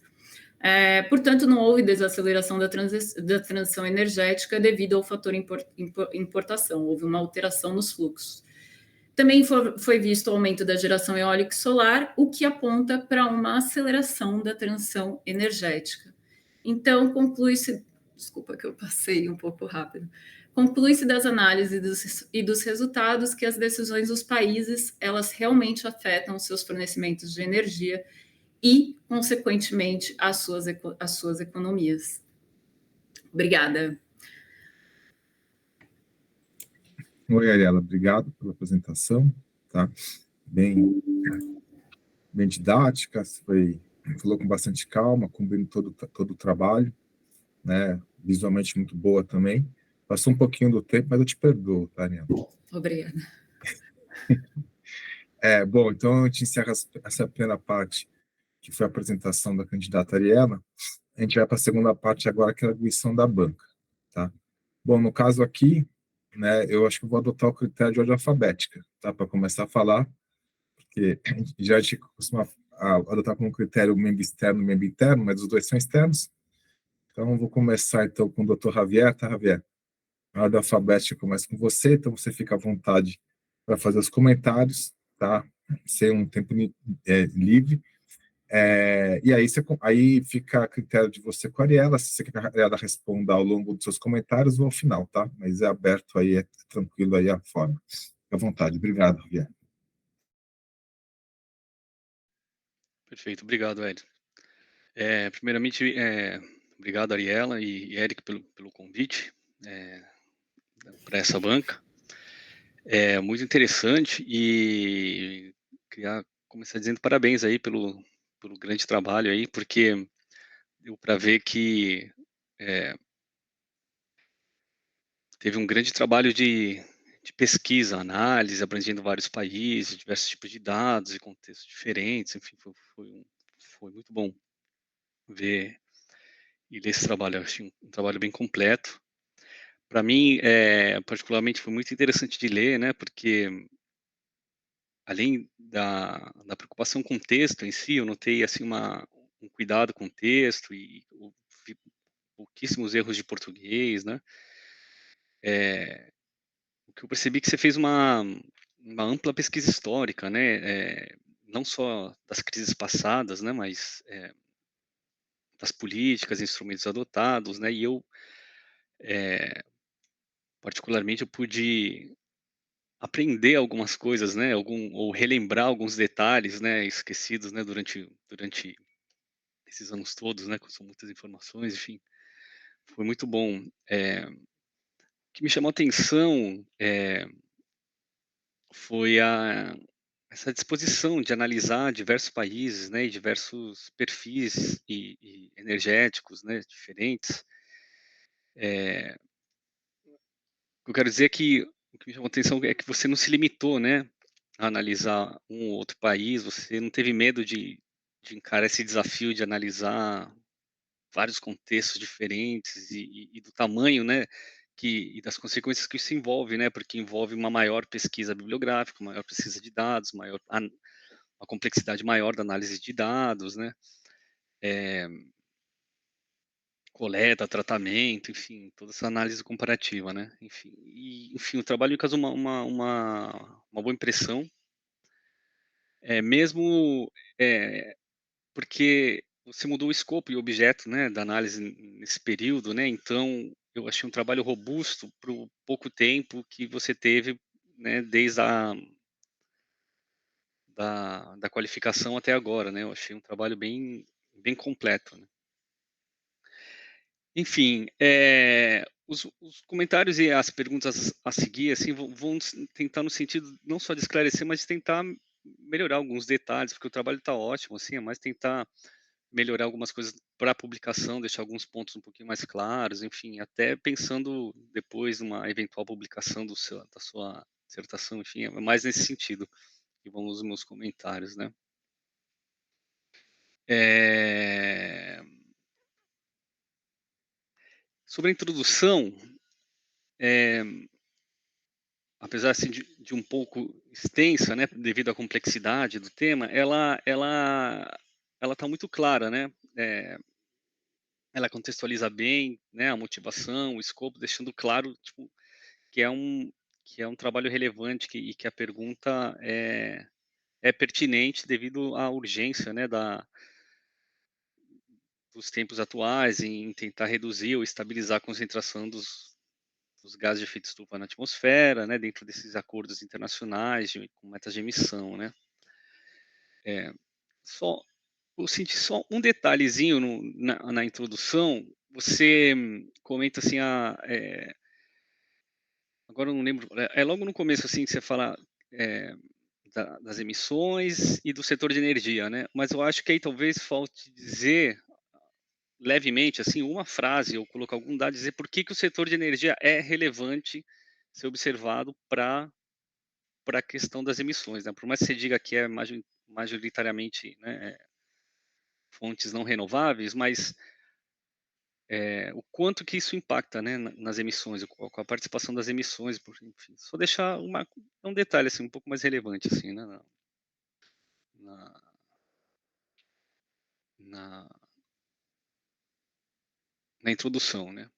Portanto, não houve desaceleração da transição energética devido ao fator importação, houve uma alteração nos fluxos. Também foi visto o aumento da geração eólica e solar, o que aponta para uma aceleração da transição energética. Então, conclui-se, desculpa que eu passei um pouco rápido, conclui-se das análises e dos resultados que as decisões dos países, elas realmente afetam os seus fornecimentos de energia e, consequentemente, as suas economias. Obrigada. Oi, Ariela, obrigado pela apresentação, tá? Bem didática, falou com bastante calma, cumprindo todo o trabalho, né? Visualmente muito boa também. Passou um pouquinho do tempo, mas eu te perdoo, tá, Ariela? Obrigada. Bom, então a gente encerra essa primeira parte, que foi a apresentação da candidata Ariela. A gente vai para a segunda parte agora, que é a arguição da banca, tá? Bom, no caso aqui, né, eu acho que eu vou adotar o critério de ordem alfabética, tá? Para começar a falar, porque já a gente costuma adotar como critério membro externo e membro interno, mas os dois são externos. Então, eu vou começar então com o Dr. Javier, tá, Javier? A ordem alfabética começa com você, então você fica à vontade para fazer os comentários, tá? Sem um tempo livre. E aí fica a critério de você com a Ariela, se você quer que a Ariela responda ao longo dos seus comentários ou ao final, tá? Mas é aberto aí, é tranquilo aí a forma. Fique à vontade. Obrigado, Javier. Perfeito, obrigado, Ed. Primeiramente, obrigado, Ariela e Eric, pelo convite para essa banca. É muito interessante e queria começar dizendo parabéns aí pelo grande trabalho aí, porque deu para ver que teve um grande trabalho de pesquisa, análise, abrangendo vários países, diversos tipos de dados e contextos diferentes, enfim, foi muito bom ver e ler esse trabalho. Eu achei um trabalho bem completo. Para mim, particularmente, foi muito interessante de ler, né? Porque além da preocupação com o texto em si, eu notei assim um cuidado com o texto e vi pouquíssimos erros de português, né? O que eu percebi que você fez uma ampla pesquisa histórica, né? Não só das crises passadas, né? Mas das políticas, instrumentos adotados, né? E eu particularmente eu pude aprender algumas coisas, né, ou relembrar alguns detalhes, né, esquecidos, né, durante esses anos todos, né, que são muitas informações, enfim, foi muito bom. O que me chamou a atenção foi essa disposição de analisar diversos países, né, e diversos perfis e energéticos, né, diferentes. O que eu quero dizer é que o que me chamou a atenção é que você não se limitou, né, a analisar um ou outro país, você não teve medo de encarar esse desafio de analisar vários contextos diferentes e do tamanho, né, e das consequências que isso envolve, né, porque envolve uma maior pesquisa bibliográfica, maior pesquisa de dados, uma complexidade maior da análise de dados, né, coleta, tratamento, enfim, toda essa análise comparativa, né, enfim, o trabalho me causou uma boa impressão, mesmo porque você mudou o escopo e o objeto, né, da análise nesse período, né, então eu achei um trabalho robusto para o pouco tempo que você teve, né, desde da qualificação até agora, né, eu achei um trabalho bem completo, né. Enfim, os comentários e as perguntas a seguir, assim, vão tentar no sentido não só de esclarecer, mas de tentar melhorar alguns detalhes, porque o trabalho está ótimo, assim, é mais tentar melhorar algumas coisas para a publicação, deixar alguns pontos um pouquinho mais claros, enfim, até pensando depois numa eventual publicação da sua dissertação, enfim, é mais nesse sentido que vão os meus comentários, né? É, Sobre a introdução, é, apesar assim, de um pouco extensa, né, devido à complexidade do tema, ela está muito clara, né? Ela contextualiza bem, né, a motivação, o escopo, deixando claro, tipo, que é um que é um trabalho relevante e que a pergunta é pertinente devido à urgência, né, dos tempos atuais em tentar reduzir ou estabilizar a concentração dos gases de efeito estufa na atmosfera, né, dentro desses acordos internacionais com metas de emissão, né. É, só eu senti só um detalhezinho na introdução, você comenta assim, agora eu não lembro, é logo no começo assim que você fala é, das emissões e do setor de energia, né? Mas eu acho que aí talvez falte dizer levemente assim uma frase ou colocar algum dado dizer por que que o setor de energia é relevante ser observado para a questão das emissões, né? Por mais que você diga que é majoritariamente, né, fontes não renováveis, mas o quanto que isso impacta, né, nas emissões, com a participação das emissões, enfim, só deixar um detalhe assim um pouco mais relevante assim, né, na, na, na introdução, né?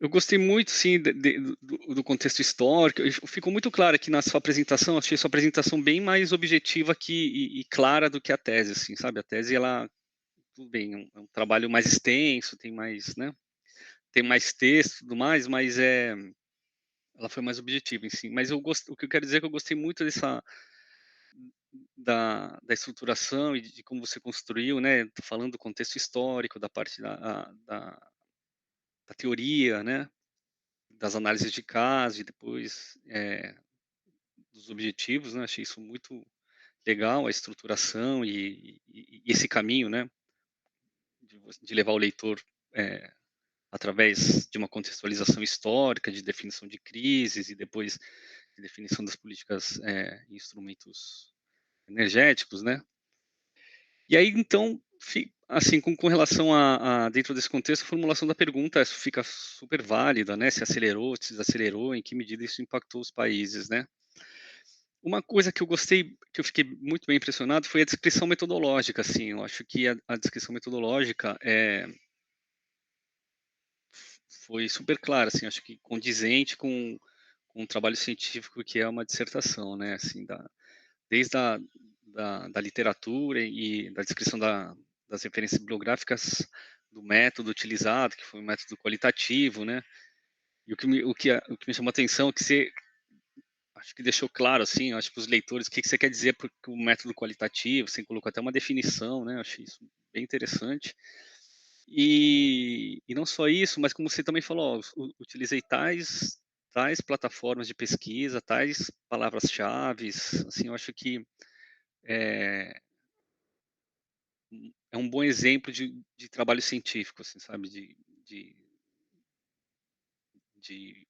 Eu gostei muito, sim, do contexto histórico. Ficou muito claro aqui na sua apresentação. Achei sua apresentação bem mais objetiva e clara do que a tese, assim, sabe? A tese, ela, tudo bem, é um trabalho mais extenso, tem mais, né? Tem mais texto, e tudo mais, mas ela foi mais objetiva, em si. Mas o que eu quero dizer é que eu gostei muito da estruturação e de como você construiu, né? Falando do contexto histórico, da parte da teoria, né? Das análises de caso e depois dos objetivos, né? Achei isso muito legal, a estruturação e esse caminho, né? De levar o leitor é, através de uma contextualização histórica, de definição de crises e depois de definição das políticas e instrumentos energéticos, né? E aí, então, assim, com relação dentro desse contexto, a formulação da pergunta fica super válida, né? Se acelerou, se desacelerou, em que medida isso impactou os países, né? Uma coisa que eu gostei, que eu fiquei muito bem impressionado, foi a descrição metodológica, assim. Eu acho que a descrição metodológica foi super clara, assim. Acho que condizente com um trabalho científico que é uma dissertação, né? Assim, desde da literatura e da descrição das referências bibliográficas do método utilizado, que foi um método qualitativo, né? E o que me chamou a atenção é que você acho que deixou claro, assim, acho que os leitores, o que você quer dizer por o método qualitativo, você colocou até uma definição, né? Achei isso bem interessante. E não só isso, mas como você também falou, ó, utilizei tais plataformas de pesquisa, tais palavras-chave, assim, eu acho que é, é um bom exemplo de trabalho científico, assim, sabe? De, de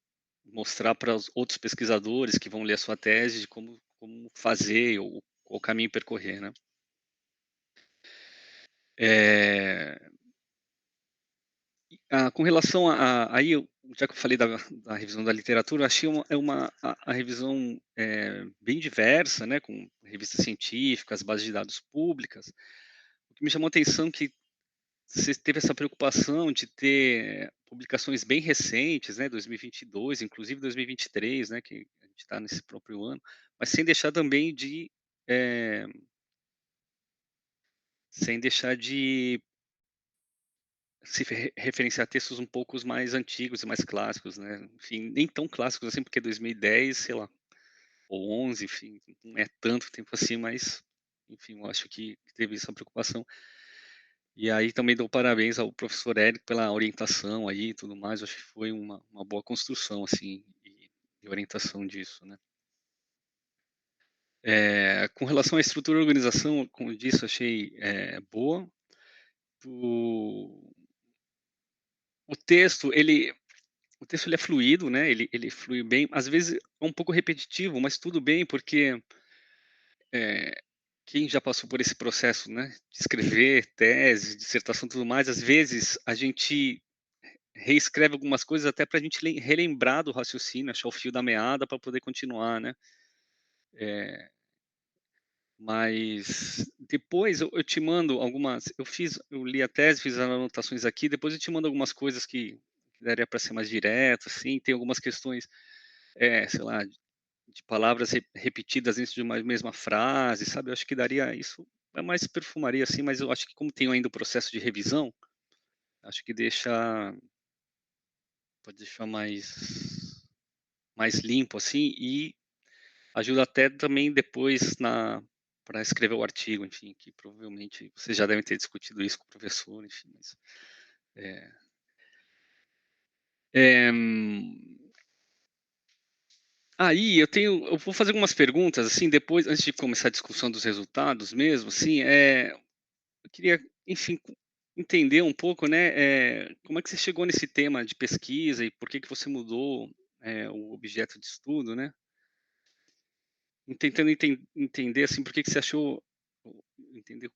mostrar para os outros pesquisadores que vão ler a sua tese de como fazer ou qual caminho percorrer, né? É, com relação aí, já que eu falei da revisão da literatura, eu achei a revisão bem diversa, né, com revistas científicas, bases de dados públicas. O que me chamou a atenção é que você teve essa preocupação de ter publicações bem recentes, né, 2022, inclusive 2023, né, que a gente está nesse próprio ano, mas eh, sem deixar de se referenciar textos um pouco mais antigos e mais clássicos, né? Enfim, nem tão clássicos assim, porque 2010, sei lá, ou 11, enfim, não é tanto tempo assim, mas, enfim, eu acho que teve essa preocupação. E aí também dou parabéns ao professor Érico pela orientação aí e tudo mais, eu acho que foi uma boa construção, assim, e orientação disso, né? Com relação à estrutura e organização, como eu disse, achei boa. o, o texto, ele é fluido, né? Ele flui bem. Às vezes é um pouco repetitivo, mas tudo bem, porque quem já passou por esse processo, né, de escrever tese, dissertação, tudo mais, às vezes a gente reescreve algumas coisas até para a gente relembrar do raciocínio, achar o fio da meada para poder continuar, né? Mas depois eu te mando algumas. Eu li a tese, fiz as anotações aqui. Depois eu te mando algumas coisas que daria para ser mais direto, assim. Tem algumas questões, sei lá, de palavras repetidas dentro de uma mesma frase, sabe? Eu acho que daria isso. É mais perfumaria, assim, mas eu acho que como tem ainda o processo de revisão, acho que pode deixar mais limpo, assim, e ajuda até também depois para escrever o artigo, enfim, que provavelmente vocês já devem ter discutido isso com o professor, enfim, mas é, é, aí eu vou fazer algumas perguntas assim depois, antes de começar a discussão dos resultados mesmo, assim, eu queria, enfim, entender um pouco, né, como é que você chegou nesse tema de pesquisa e por que que você mudou o objeto de estudo, né? Tentando entender assim, por que que você achou, entender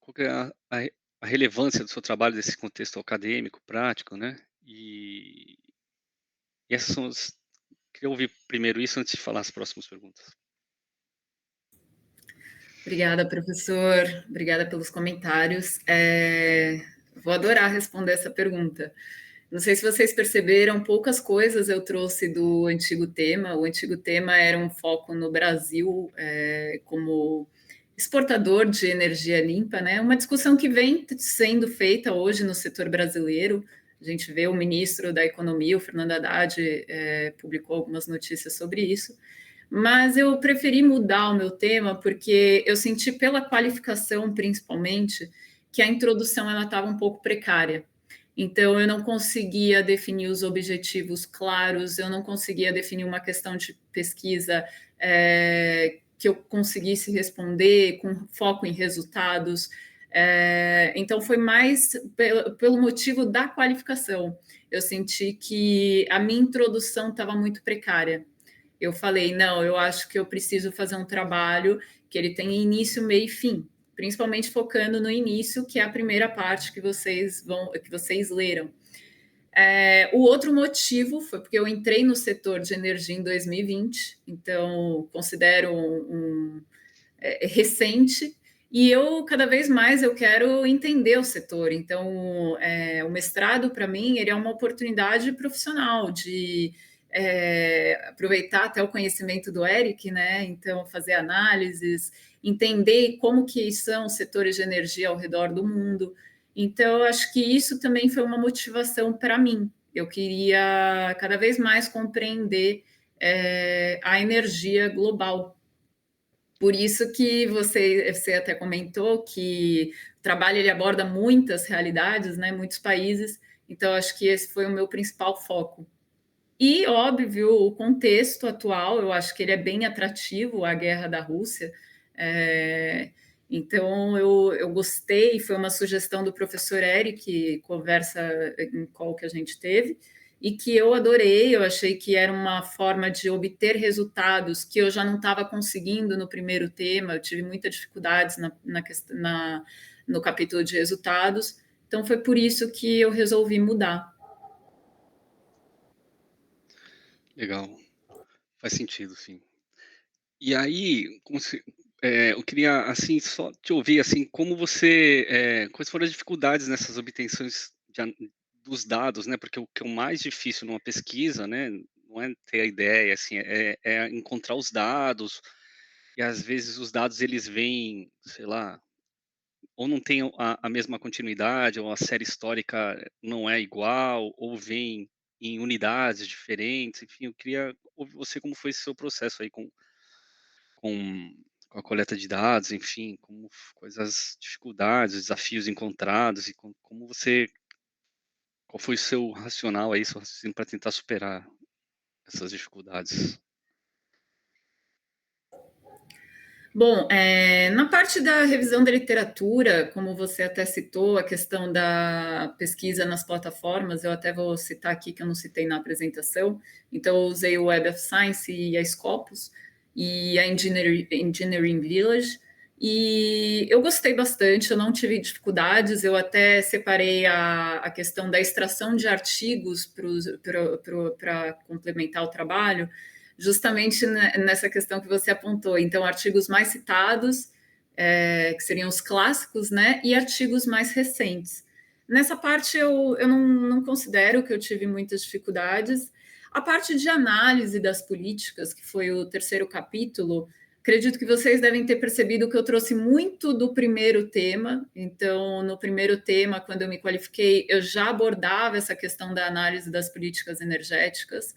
qual que é a relevância do seu trabalho nesse contexto acadêmico, prático, né? E essas são as. Queria ouvir primeiro isso antes de falar as próximas perguntas. Obrigada, professor. Obrigada pelos comentários. Vou adorar responder essa pergunta. Não sei se vocês perceberam, poucas coisas eu trouxe do antigo tema. O antigo tema era um foco no Brasil como exportador de energia limpa, né? Uma discussão que vem sendo feita hoje no setor brasileiro. A gente vê o ministro da Economia, o Fernando Haddad, publicou algumas notícias sobre isso. Mas eu preferi mudar o meu tema porque eu senti pela qualificação, principalmente, que a introdução ela estava um pouco precária. Então, eu não conseguia definir os objetivos claros, eu não conseguia definir uma questão de pesquisa que eu conseguisse responder com foco em resultados. Então, foi mais pelo motivo da qualificação. Eu senti que a minha introdução estava muito precária. Eu falei, não, eu acho que eu preciso fazer um trabalho que ele tenha início, meio e fim, principalmente focando no início, que é a primeira parte que vocês leram. O outro motivo foi porque eu entrei no setor de energia em 2020, então considero recente, e eu cada vez mais eu quero entender o setor. Então, o mestrado para mim ele é uma oportunidade profissional de aproveitar até o conhecimento do Eric, né? Então, fazer análises, entender como que são os setores de energia ao redor do mundo. Então, eu acho que isso também foi uma motivação para mim. Eu queria cada vez mais compreender a energia global. Por isso que você até comentou que o trabalho ele aborda muitas realidades, né, muitos países. Então, acho que esse foi o meu principal foco. E, óbvio, o contexto atual, eu acho que ele é bem atrativo, a guerra da Rússia. Então, eu gostei, foi uma sugestão do professor Eric, conversa em qual que a gente teve, e que eu adorei, eu achei que era uma forma de obter resultados que eu já não estava conseguindo no primeiro tema, eu tive muitas dificuldades no capítulo de resultados, então foi por isso que eu resolvi mudar. Legal. Faz sentido, sim. E aí, eu queria, assim, só te ouvir, assim, quais foram as dificuldades nessas obtenções dos dados, né? Porque o que é o mais difícil numa pesquisa, né? Não é ter a ideia, assim, é encontrar os dados, e às vezes os dados, eles vêm, sei lá, ou não tem a mesma continuidade, ou a série histórica não é igual, ou vem em unidades diferentes, enfim, eu queria ouvir você como foi esse seu processo aí com, com a coleta de dados, enfim, quais as dificuldades, os desafios encontrados e como qual foi o seu racional aí, seu raciocínio para tentar superar essas dificuldades? Bom, na parte da revisão da literatura, como você até citou, a questão da pesquisa nas plataformas, eu até vou citar aqui que eu não citei na apresentação. Então, eu usei o Web of Science e a Scopus e a Engineering Village, e eu gostei bastante, eu não tive dificuldades, eu até separei a questão da extração de artigos para complementar o trabalho, justamente nessa questão que você apontou. Então, artigos mais citados, que seriam os clássicos, né? E artigos mais recentes. Nessa parte, eu não considero que eu tive muitas dificuldades. A parte de análise das políticas, que foi o terceiro capítulo, acredito que vocês devem ter percebido que eu trouxe muito do primeiro tema. Então, no primeiro tema, quando eu me qualifiquei, eu já abordava essa questão da análise das políticas energéticas.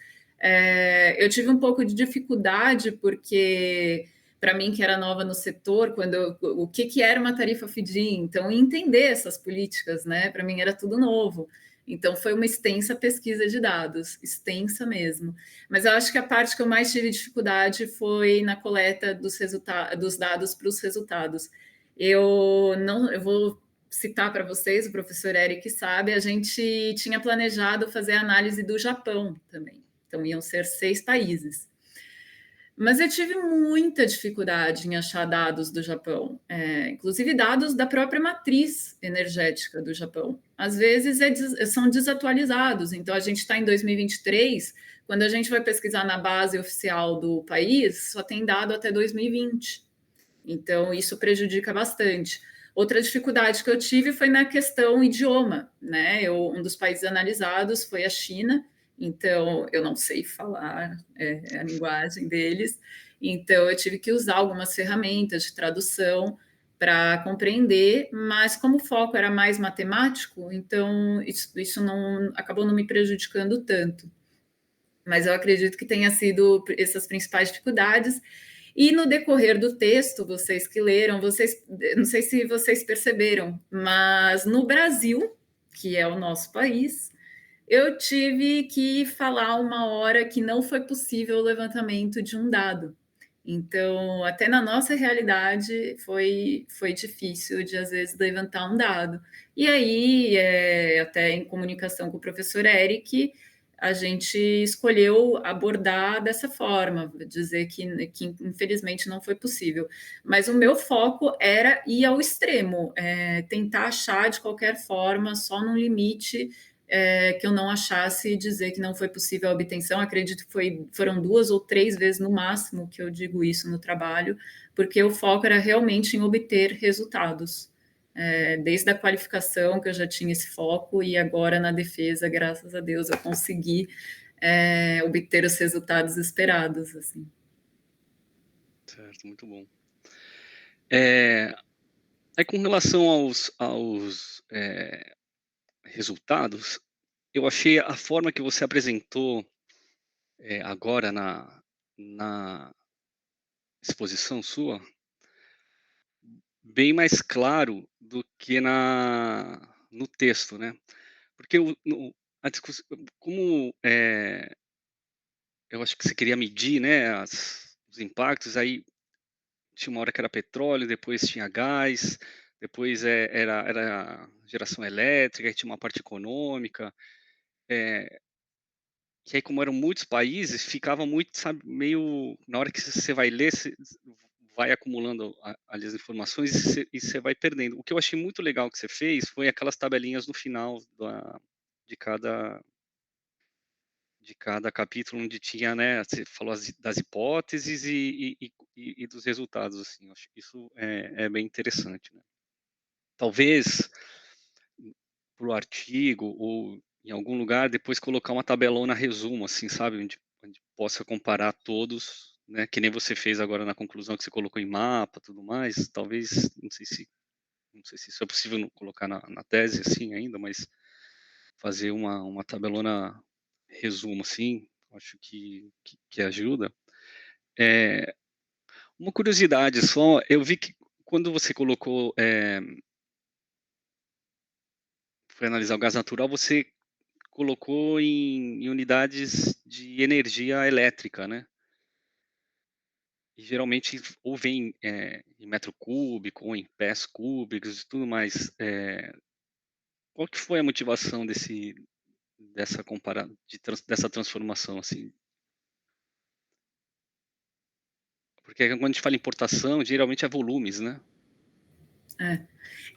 Eu tive um pouco de dificuldade, porque, para mim, que era nova no setor, o que era uma tarifa feed-in, então, entender essas políticas, né? Para mim era tudo novo. Então, foi uma extensa pesquisa de dados, extensa mesmo. Mas eu acho que a parte que eu mais tive dificuldade foi na coleta dos dados para os resultados. Eu vou citar para vocês, o professor Eric sabe, a gente tinha planejado fazer a análise do Japão também. Então, iam ser 6 países. Mas eu tive muita dificuldade em achar dados do Japão, inclusive dados da própria matriz energética do Japão. Às vezes são desatualizados, então a gente está em 2023, quando a gente vai pesquisar na base oficial do país, só tem dado até 2020. Então, isso prejudica bastante. Outra dificuldade que eu tive foi na questão idioma, né? Um dos países analisados foi a China, então eu não sei falar a linguagem deles, então eu tive que usar algumas ferramentas de tradução para compreender, mas como o foco era mais matemático, então isso não acabou não me prejudicando tanto. Mas eu acredito que tenha sido essas principais dificuldades. E no decorrer do texto, vocês que leram, não sei se vocês perceberam, mas no Brasil, que é o nosso país, eu tive que falar uma hora que não foi possível o levantamento de um dado. Então, até na nossa realidade, foi difícil de, às vezes, levantar um dado. E aí, até em comunicação com o professor Eric, a gente escolheu abordar dessa forma, dizer que infelizmente não foi possível. Mas o meu foco era ir ao extremo, tentar achar de qualquer forma, só no limite que eu não achasse dizer que não foi possível a obtenção. Acredito que foram 2 ou 3 vezes no máximo que eu digo isso no trabalho, porque o foco era realmente em obter resultados. Desde a qualificação que eu já tinha esse foco e agora na defesa, graças a Deus, eu consegui obter os resultados esperados. Assim. Certo, muito bom. Aí com relação aos resultados, eu achei a forma que você apresentou agora na exposição sua bem mais claro do que no texto, né? Porque a discussão, como eu acho que você queria medir, né, os impactos, aí tinha uma hora que era petróleo, depois tinha gás, depois era geração elétrica, aí tinha uma parte econômica, que aí como eram muitos países, ficava muito, sabe, meio, na hora que você vai ler, você vai acumulando ali as informações e você vai perdendo. O que eu achei muito legal que você fez foi aquelas tabelinhas no final de cada de cada capítulo onde tinha, né, você falou das hipóteses e dos resultados, assim, eu acho que isso é bem interessante, né. Talvez, para o artigo ou em algum lugar, depois colocar uma tabelona resumo, assim, sabe, onde possa comparar todos, né, que nem você fez agora na conclusão que você colocou em mapa, tudo mais, talvez, não sei se isso é possível colocar na tese, assim, ainda, mas fazer uma tabelona resumo, assim, acho que ajuda. É, uma curiosidade só, eu vi que quando você colocou, foi analisar o gás natural, você colocou em unidades de energia elétrica, né? e geralmente ou vem em metro cúbico ou em pés cúbicos e tudo mais. Qual que foi a motivação dessa transformação, assim? Porque quando a gente fala em importação, geralmente é volumes, né? É.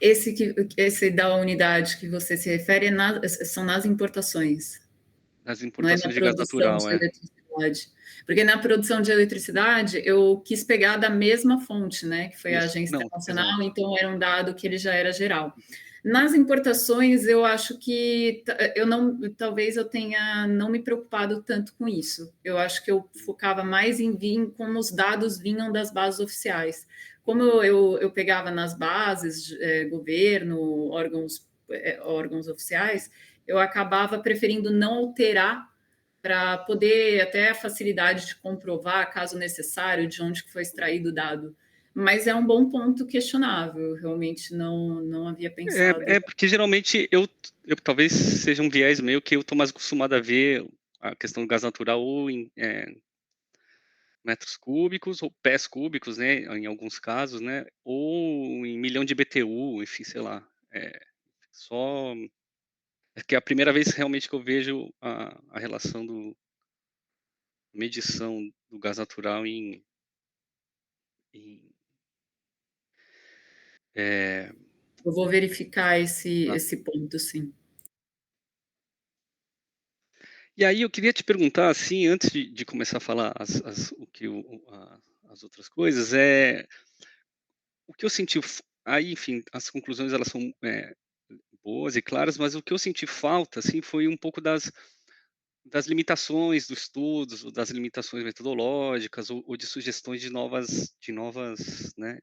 Esse da unidade que você se refere são nas importações, As não é na importações de gás produção natural, de eletricidade. Porque na produção de eletricidade eu quis pegar da mesma fonte, né, que foi a Isso. Agência Não, Internacional, exato. então era um dado que ele já era geral. Nas importações, eu acho que eu não, talvez eu tenha não me preocupado tanto com isso. Eu acho que eu focava mais em vir como os dados vinham das bases oficiais. Como eu pegava nas bases, governo, órgãos oficiais, eu acabava preferindo não alterar para poder até a facilidade de comprovar, caso necessário, de onde que foi extraído o dado. Mas é um bom ponto questionável, realmente não havia pensado. Porque geralmente eu talvez seja um viés meio que eu estou mais acostumado a ver a questão do gás natural ou em metros cúbicos ou pés cúbicos, né, em alguns casos, né, ou em milhão de BTU, enfim, sei lá. Só é que é a primeira vez realmente que eu vejo a relação do medição do gás natural em é, Eu vou verificar tá. esse ponto, sim. E aí eu queria te perguntar, assim, antes de começar a falar as outras coisas, o que eu senti, aí, enfim, as conclusões elas são boas e claras, mas o que eu senti falta, assim, foi um pouco das limitações dos estudos, ou das limitações metodológicas, ou de sugestões de novas, né?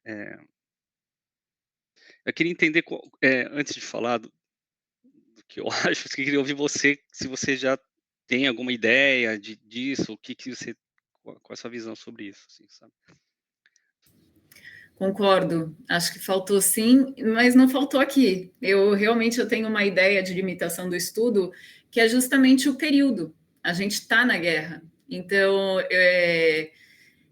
Eu queria entender, antes de falar do que eu acho, eu queria ouvir você, se você já tem alguma ideia disso, o que que você, qual é a sua visão sobre isso, assim, sabe? Concordo, acho que faltou sim, mas não faltou aqui. Eu tenho uma ideia de limitação do estudo, que é justamente o período. A gente está na guerra, então,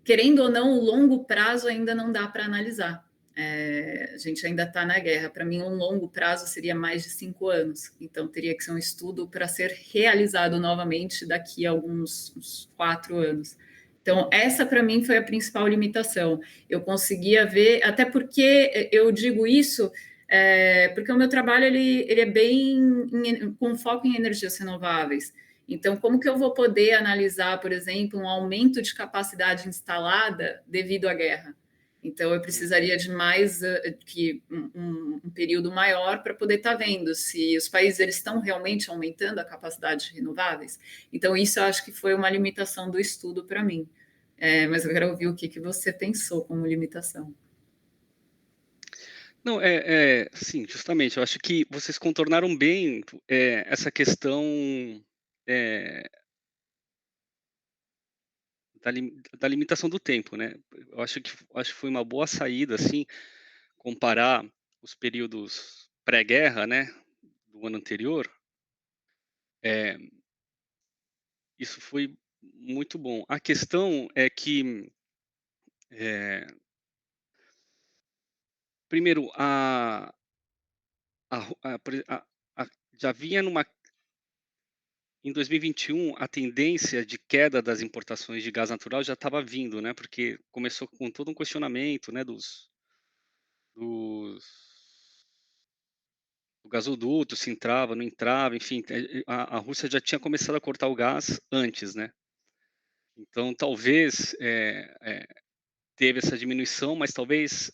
querendo ou não, o longo prazo ainda não dá para analisar. A gente ainda está na guerra. Para mim, um longo prazo seria mais de 5 anos. Então, teria que ser um estudo para ser realizado novamente daqui a uns 4 anos. Então, essa para mim foi a principal limitação. Eu conseguia ver, até porque eu digo isso, porque o meu trabalho ele é bem com foco em energias renováveis. Então, como que eu vou poder analisar, por exemplo, um aumento de capacidade instalada devido à guerra? Então, eu precisaria de mais que um período maior para poder estar vendo se os países eles estão realmente aumentando a capacidade de renováveis. Então, isso eu acho que foi uma limitação do estudo para mim. Mas eu quero ouvir o que você pensou como limitação. Não, sim, justamente, eu acho que vocês contornaram bem essa questão é, da limitação do tempo, né? Eu acho que foi uma boa saída, assim, comparar os períodos pré-guerra, né, do ano anterior. É, isso foi muito bom. A questão é que, é, primeiro, a, ru- a, pre- a- já vinha em 2021, a tendência de queda das importações de gás natural já estava vindo, né? Porque começou com todo um questionamento, né, dos do gasoduto, se entrava, não entrava, enfim, a Rússia já tinha começado a cortar o gás antes, né? Então, talvez teve essa diminuição, mas talvez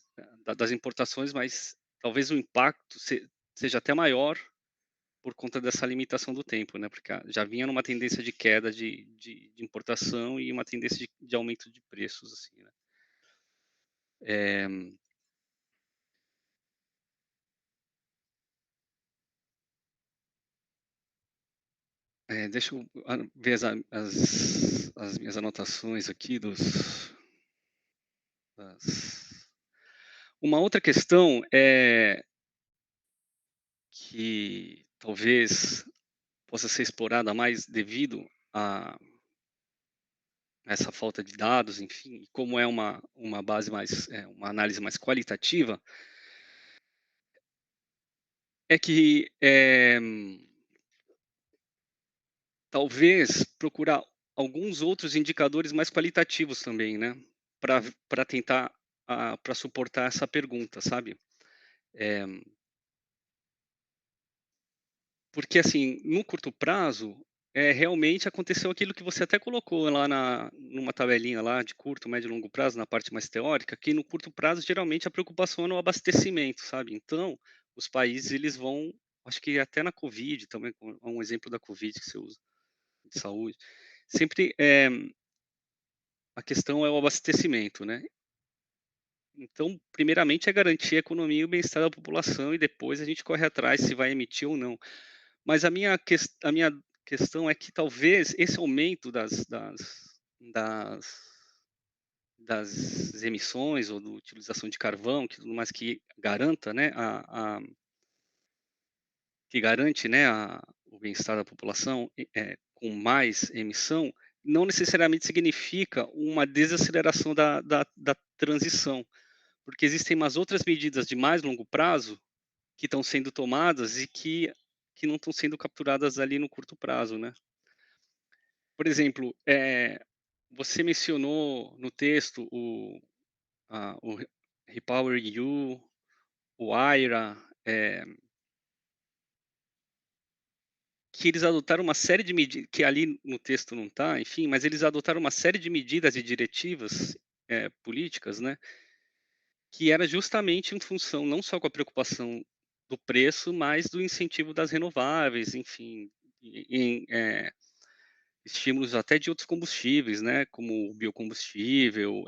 das importações, mas talvez o impacto seja até maior por conta dessa limitação do tempo, né? Porque já vinha numa tendência de queda de importação e uma tendência de aumento de preços, assim, né? É, deixa eu ver as minhas anotações aqui das... Uma outra questão é que talvez possa ser explorada mais devido a essa falta de dados, enfim, como é uma base mais, uma análise mais qualitativa, é que talvez procurar alguns outros indicadores mais qualitativos também, né, para tentar para suportar essa pergunta, sabe? Eh, Porque, assim, no curto prazo, realmente aconteceu aquilo que você até colocou lá numa tabelinha lá de curto, médio e longo prazo, na parte mais teórica, que no curto prazo, geralmente, a preocupação é no abastecimento, sabe? Então, os países, eles vão, acho que até na Covid também, um exemplo da Covid que você usa, de saúde, sempre a questão é o abastecimento, né? Então, primeiramente, é garantir a economia e o bem-estar da população e depois a gente corre atrás se vai emitir ou não. Mas a minha questão é que talvez esse aumento das das emissões ou da utilização de carvão, que tudo mais que garanta, né, que garante, né, o bem-estar da população, com mais emissão, não necessariamente significa uma desaceleração da transição, porque existem umas outras medidas de mais longo prazo que estão sendo tomadas e que não estão sendo capturadas ali no curto prazo, né. Por exemplo, você mencionou no texto o REPowerEU, o AIRA, que eles adotaram uma série de medidas que ali no texto não está, enfim, mas eles adotaram uma série de medidas e diretivas, políticas, né, que era justamente em função não só com a preocupação do preço, mas do incentivo das renováveis, enfim, estímulos até de outros combustíveis, né, como o biocombustível,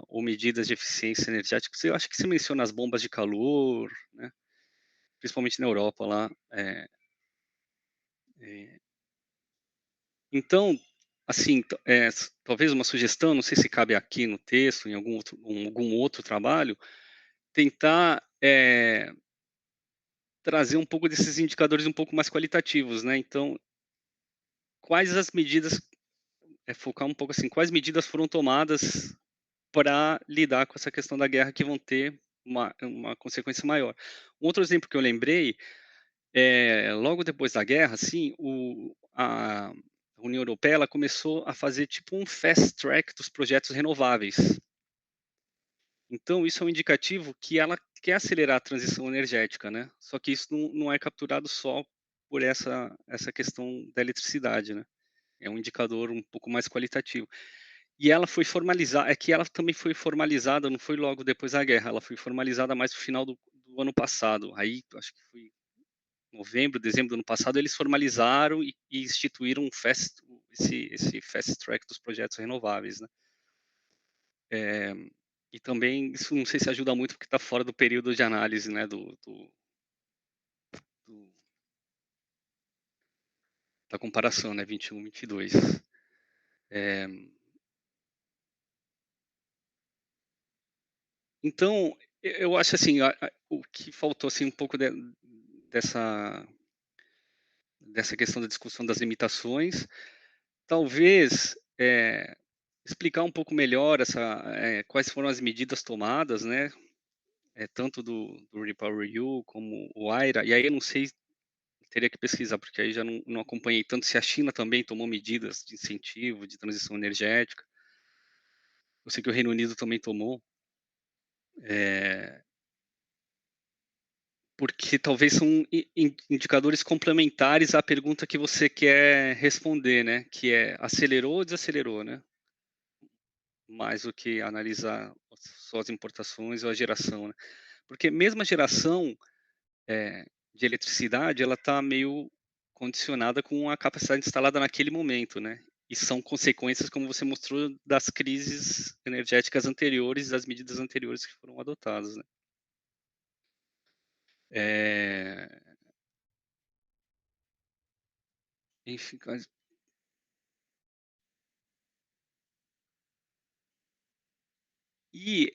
ou medidas de eficiência energética. Você acha que você menciona as bombas de calor, né, principalmente na Europa lá. Eh, então, assim, talvez uma sugestão, não sei se cabe aqui no texto, em algum outro trabalho, tentar, trazer um pouco desses indicadores um pouco mais qualitativos, né. Então, quais as medidas focar um pouco assim, quais medidas foram tomadas para lidar com essa questão da guerra que vão ter uma consequência maior. Um outro exemplo que eu lembrei, logo depois da guerra, assim, a União Europeia ela começou a fazer tipo um fast track dos projetos renováveis. Então isso é um indicativo que ela quer acelerar a transição energética, né? Só que isso não é capturado só por essa questão da eletricidade, né? É um indicador um pouco mais qualitativo. E ela foi formalizada, é que ela também foi formalizada, não foi logo depois da guerra, ela foi formalizada mais no final do ano passado. Aí, acho que foi novembro, dezembro do ano passado, eles formalizaram e instituíram esse fast track dos projetos renováveis, né. Eh, e também isso não sei se ajuda muito, porque está fora do período de análise, né, do da comparação, né, 21, 22. Eh, então, eu acho assim, o que faltou, assim, um pouco dessa dessa questão da discussão das limitações, talvez, explicar um pouco melhor quais foram as medidas tomadas, né, tanto do REPowerEU como o AIRA, e aí eu não sei, teria que pesquisar, porque aí já não acompanhei tanto se a China também tomou medidas de incentivo, de transição energética. Eu sei que o Reino Unido também tomou, eh, porque talvez são indicadores complementares à pergunta que você quer responder, né, que é acelerou ou desacelerou, né? Mais do que analisar só as importações ou a geração, né. Porque mesmo a geração, de eletricidade, ela está meio condicionada com a capacidade instalada naquele momento, né. E são consequências, como você mostrou, das crises energéticas anteriores, das medidas anteriores que foram adotadas, né. Eh, enfim, e,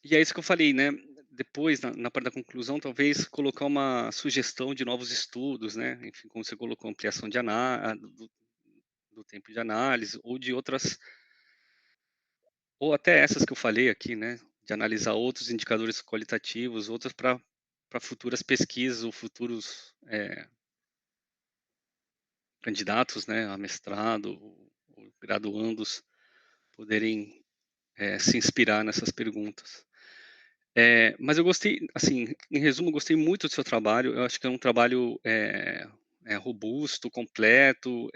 e é isso que eu falei, né, depois na parte da conclusão, talvez colocar uma sugestão de novos estudos, né, enfim, como você colocou, ampliação do do tempo de análise, ou de outras, ou até essas que eu falei aqui, né, de analisar outros indicadores qualitativos, outras para futuras pesquisas ou futuros candidatos, né, a mestrado ou graduandos poderem se inspirar nessas perguntas. Mas eu gostei, assim, em resumo, eu gostei muito do seu trabalho. Eu acho que é um trabalho robusto, completo,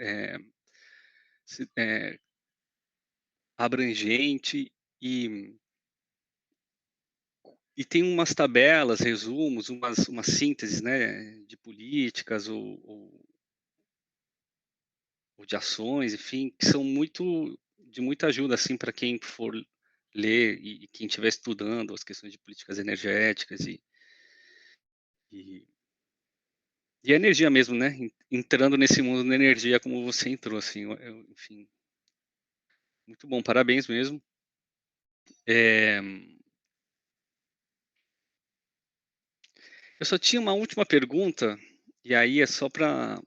abrangente e tem umas tabelas, resumos, umas sínteses, né, de políticas ou de ações, enfim, que são de muita ajuda, assim, para quem for ler e quem estiver estudando as questões de políticas energéticas e, e a energia mesmo, né? Entrando nesse mundo da energia como você entrou, assim, enfim, muito bom, parabéns mesmo. Eu só tinha uma última pergunta, e aí é só para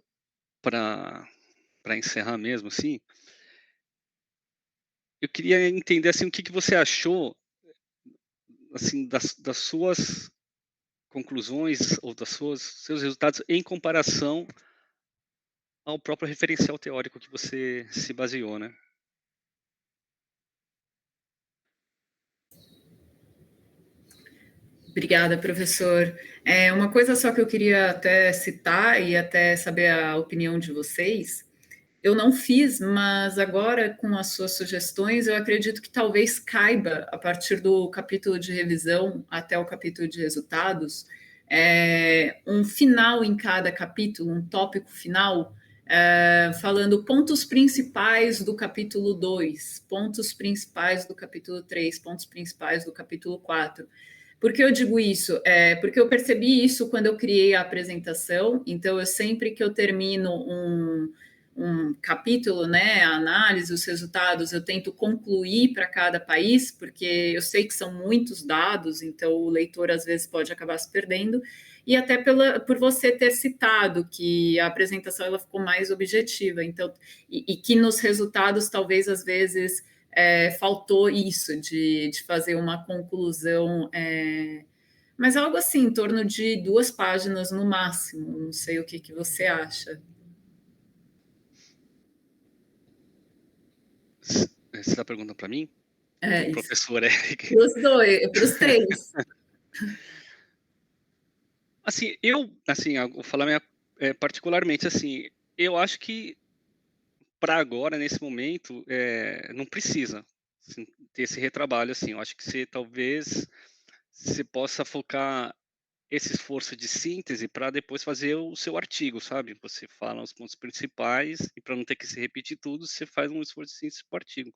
encerrar mesmo, assim. Eu queria entender, assim, o que você achou, assim, das suas conclusões ou seus resultados em comparação ao próprio referencial teórico que você se baseou, né? Obrigada, professor. Uma coisa só que eu queria até citar e até saber a opinião de vocês. Eu não fiz, mas agora, com as suas sugestões, eu acredito que talvez caiba, a partir do capítulo de revisão até o capítulo de resultados, um final em cada capítulo, um tópico final, falando pontos principais do capítulo 2, pontos principais do capítulo 3, pontos principais do capítulo 4. Por que eu digo isso? Porque eu percebi isso quando eu criei a apresentação, então eu sempre que eu termino um capítulo, né, a análise, os resultados, eu tento concluir para cada país, porque eu sei que são muitos dados, então o leitor às vezes pode acabar se perdendo, e até por você ter citado que a apresentação ela ficou mais objetiva, então, e que nos resultados talvez às vezes faltou isso, de fazer uma conclusão, mas algo assim, em torno de 2 páginas no máximo, não sei o que você acha. Você está perguntando para mim? Para o Isso. professor Eric? Para os dois, para os três. Assim, eu vou falar particularmente, assim, eu acho que para agora, nesse momento, não precisa assim, ter esse retrabalho, assim, eu acho que talvez você possa focar esse esforço de síntese para depois fazer o seu artigo, sabe? Você fala os pontos principais e para não ter que se repetir tudo, você faz um esforço de síntese para o artigo.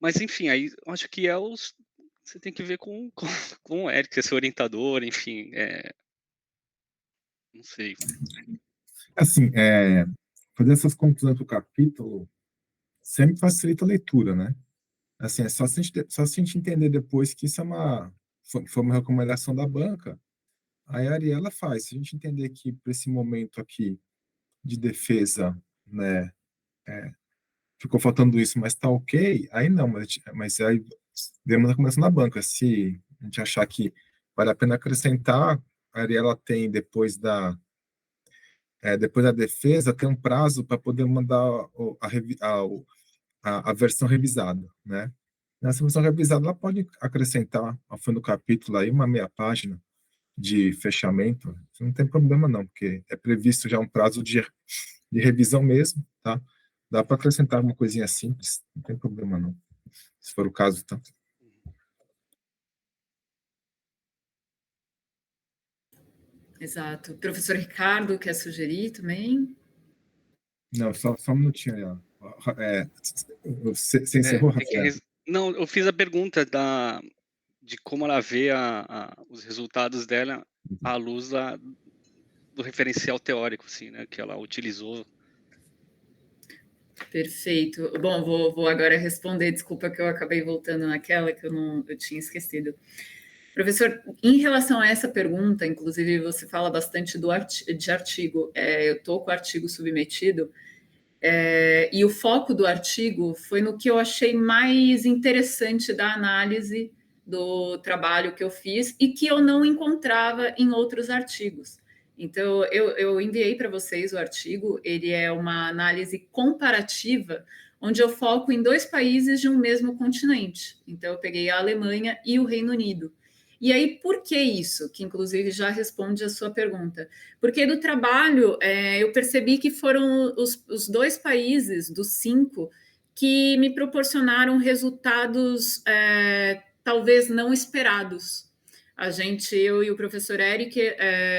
Mas, enfim, aí eu acho que você tem que ver com o Eric, seu orientador, enfim, não sei. Assim, fazer essas conclusões do capítulo sempre facilita a leitura, né? Assim, é só se a gente entender depois que isso foi uma recomendação da banca, aí a Ariela faz. Se a gente entender que para esse momento aqui de defesa, né, ficou faltando isso, mas tá ok, aí não, mas aí demos a recomendação da banca. Se a gente achar que vale a pena acrescentar, a Ariela tem depois da defesa, tem um prazo para poder mandar a versão revisada, né? Nessa versão revisada, ela pode acrescentar ao fim do capítulo aí uma meia página de fechamento, isso não tem problema não, porque é previsto já um prazo de revisão mesmo, tá? Dá para acrescentar uma coisinha simples, não tem problema não, se for o caso, tá? Exato. Professor Ricardo, quer sugerir também? Não, só um minutinho aí, ó. Você encerrou, Rafael? Não, eu fiz a pergunta de como ela vê os resultados dela à luz do referencial teórico, assim, né, que ela utilizou. Perfeito. Bom, vou agora responder. Desculpa que eu acabei voltando naquela que eu tinha esquecido. Professor, em relação a essa pergunta, inclusive você fala bastante de artigo, eu estou com o artigo submetido, e o foco do artigo foi no que eu achei mais interessante da análise do trabalho que eu fiz e que eu não encontrava em outros artigos. Então, eu enviei para vocês o artigo, ele é uma análise comparativa, onde eu foco em 2 países de um mesmo continente. Então, eu peguei a Alemanha e o Reino Unido. E aí, por que isso? Que inclusive já responde a sua pergunta. Porque do trabalho, eu percebi que foram os 2 países dos 5 que me proporcionaram resultados talvez não esperados. Eu e o professor Eric,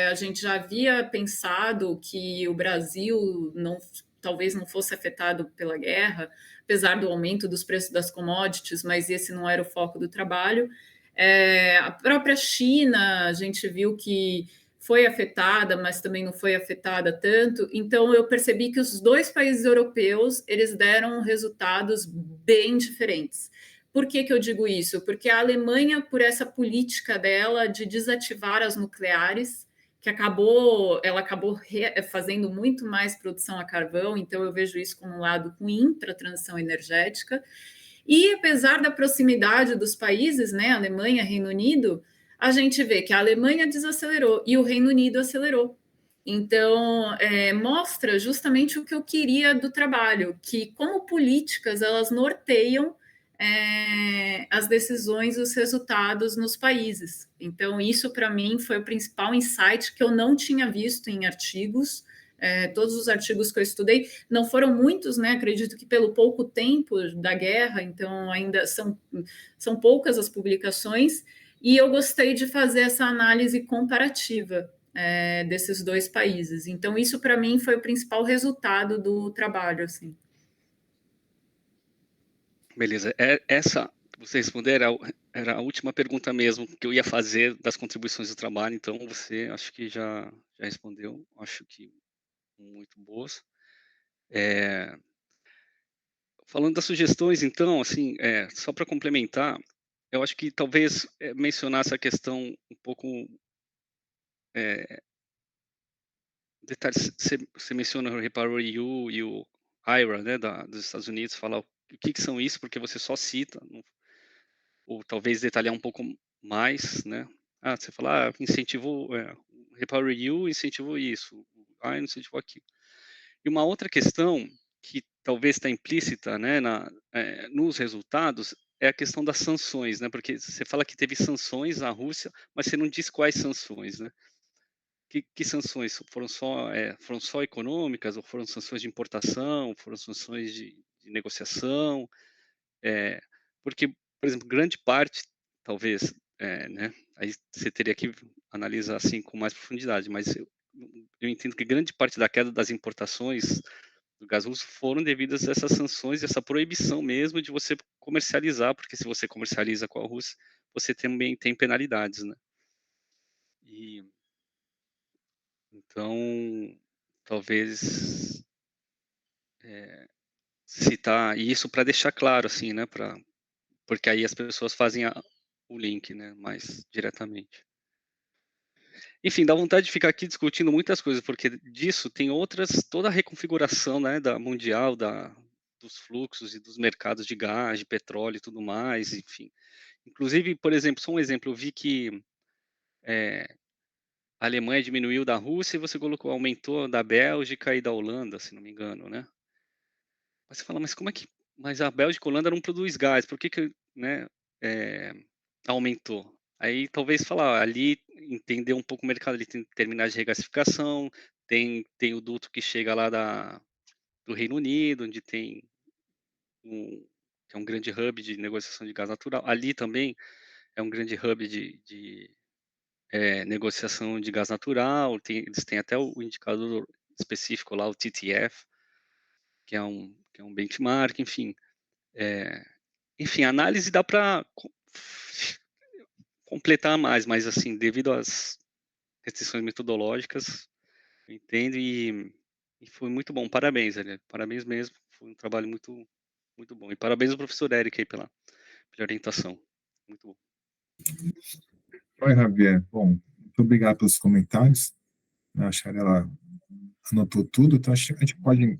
a gente já havia pensado que o Brasil talvez não fosse afetado pela guerra, apesar do aumento dos preços das commodities, mas esse não era o foco do trabalho. A própria China, a gente viu que foi afetada, mas também não foi afetada tanto. Então, eu percebi que os 2 países europeus, eles deram resultados bem diferentes. Por que eu digo isso? Porque a Alemanha, por essa política dela de desativar as nucleares, ela acabou fazendo muito mais produção a carvão, então eu vejo isso como um lado ruim para a transição energética. E apesar da proximidade dos países, né, Alemanha, Reino Unido, a gente vê que a Alemanha desacelerou e o Reino Unido acelerou. Então, mostra justamente o que eu queria do trabalho, que como políticas elas norteiam as decisões e os resultados nos países. Então, isso para mim foi o principal insight que eu não tinha visto em artigos. Todos os artigos que eu estudei, não foram muitos, né? Acredito que pelo pouco tempo da guerra, então ainda são poucas as publicações, e eu gostei de fazer essa análise comparativa desses 2 países. Então, isso para mim foi o principal resultado do trabalho, assim. Beleza. Essa que você responder era a última pergunta mesmo que eu ia fazer das contribuições do trabalho, então você acho que já respondeu, acho que muito boas. Falando das sugestões, então, assim, só para complementar, eu acho que talvez mencionar essa questão um pouco, detalhes. Você menciona o REPowerEU e o IRA, né, dos Estados Unidos, falar o que são isso, porque você só cita, ou talvez detalhar um pouco mais, né? Você fala, incentivou, o REPowerEU incentivou isso, o IRA incentivou aquilo. E uma outra questão que talvez está implícita, né, nos resultados é a questão das sanções, né? Porque você fala que teve sanções à Rússia, mas você não diz quais sanções, né? Que sanções foram só econômicas ou foram sanções de importação, foram sanções de negociação? Porque, por exemplo, grande parte, talvez, né? Aí você teria que analisar assim com mais profundidade, mas eu entendo que grande parte da queda das importações do gás russo foram devidas a essas sanções, essa proibição mesmo de você comercializar, porque se você comercializa com a Rússia, você também tem penalidades, né? E então, talvez citar isso para deixar claro, assim, né? Porque aí as pessoas fazem o link, né? Mais diretamente. Enfim, dá vontade de ficar aqui discutindo muitas coisas, porque disso tem outras, toda a reconfiguração, né, da mundial, dos fluxos e dos mercados de gás, de petróleo e tudo mais, enfim. Inclusive, por exemplo, só um exemplo, eu vi que a Alemanha diminuiu da Rússia e você colocou, aumentou da Bélgica e da Holanda, se não me engano, né? Mas você fala, mas como é que... Mas a Bélgica e a Holanda não produz gás, por que, né, aumentou? Aí talvez falar, ali entender um pouco o mercado, ali tem terminais de regasificação, tem o duto que chega lá do Reino Unido, onde tem que é um grande hub de negociação de gás natural. Ali também é um grande hub de negociação de gás natural, eles têm até o indicador específico lá, o TTF, que é um benchmark, enfim. Enfim, a análise dá para completar mais, mas assim, devido às restrições metodológicas, eu entendo e foi muito bom. Parabéns, Eliane. Parabéns mesmo. Foi um trabalho muito, muito bom. E parabéns ao professor Eric aí pela orientação. Muito bom. Oi, Javier. Bom, muito obrigado pelos comentários. Eu acho que ela anotou tudo, então acho que a gente pode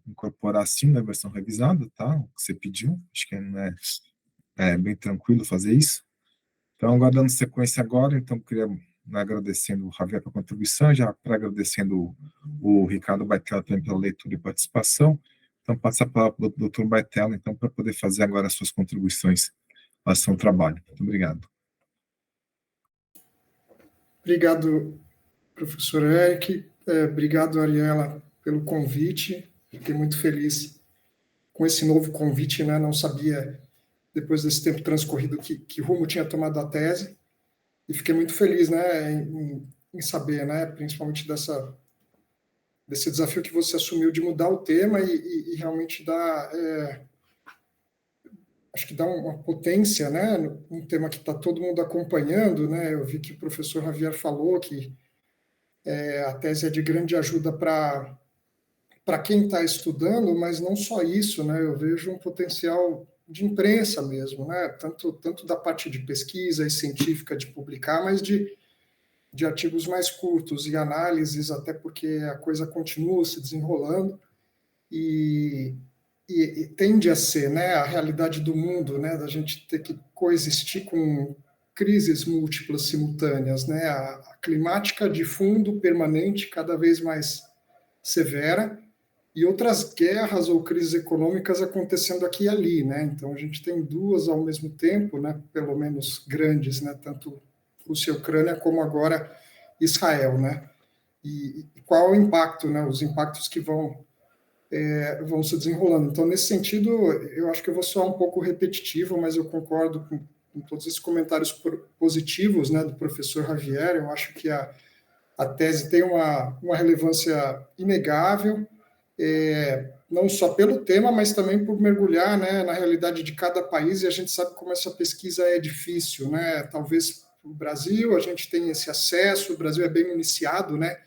incorporar sim na versão revisada, tá? O que você pediu. Acho que é bem tranquilo fazer isso. Então, agora dando sequência agora, então queria agradecendo o Javier pela contribuição, já para agradecendo o Ricardo Baitela também pela leitura e participação. Então, passa a palavra para o doutor Baitela, então, para poder fazer agora as suas contribuições ao seu trabalho. Muito obrigado. Obrigado, professor Eric. Obrigado, Ariela, pelo convite. Fiquei muito feliz com esse novo convite, né? Não sabia, depois desse tempo transcorrido, que rumo tinha tomado a tese. E fiquei muito feliz, né, em saber, né, principalmente desse desafio que você assumiu de mudar o tema e realmente dar, acho que dá uma potência, né, um tema que está todo mundo acompanhando, né. Eu vi que o professor Javier falou que a tese é de grande ajuda para quem está estudando, mas não só isso, né? Eu vejo um potencial de imprensa mesmo, né? Tanto da parte de pesquisa e científica de publicar, mas de artigos mais curtos e análises, até porque a coisa continua se desenrolando e, e tende a ser, né, a realidade do mundo, né, da gente ter que coexistir com crises múltiplas simultâneas, né, a climática de fundo permanente cada vez mais severa e outras guerras ou crises econômicas acontecendo aqui e ali, né? Então a gente tem duas ao mesmo tempo, né? Pelo menos grandes, né? Tanto Rússia e Ucrânia como agora Israel, né? E qual é o impacto, né? Os impactos que vão se desenrolando. Então nesse sentido, eu acho que eu vou soar um pouco repetitivo, mas eu concordo com todos esses comentários positivos, né? Do professor Javier. Eu acho que a tese tem uma relevância inegável, não só pelo tema, mas também por mergulhar, né, na realidade de cada país, e a gente sabe como essa pesquisa é difícil, né? Talvez o Brasil, a gente tem esse acesso, o Brasil é bem municiado, né,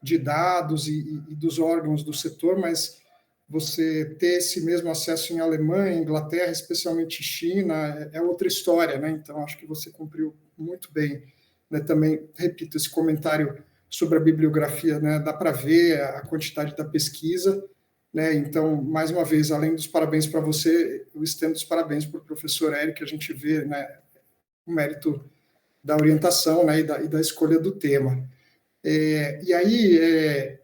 de dados e dos órgãos do setor, mas você ter esse mesmo acesso em Alemanha, Inglaterra, especialmente China, é outra história, né? Então, acho que você cumpriu muito bem, né? Também, repito, esse comentário sobre a bibliografia, né? Dá para ver a quantidade da pesquisa, né? Então, mais uma vez, além dos parabéns para você, eu estendo os parabéns para o professor Eric, a gente vê, né, o mérito da orientação, né, e da escolha do tema. E aí,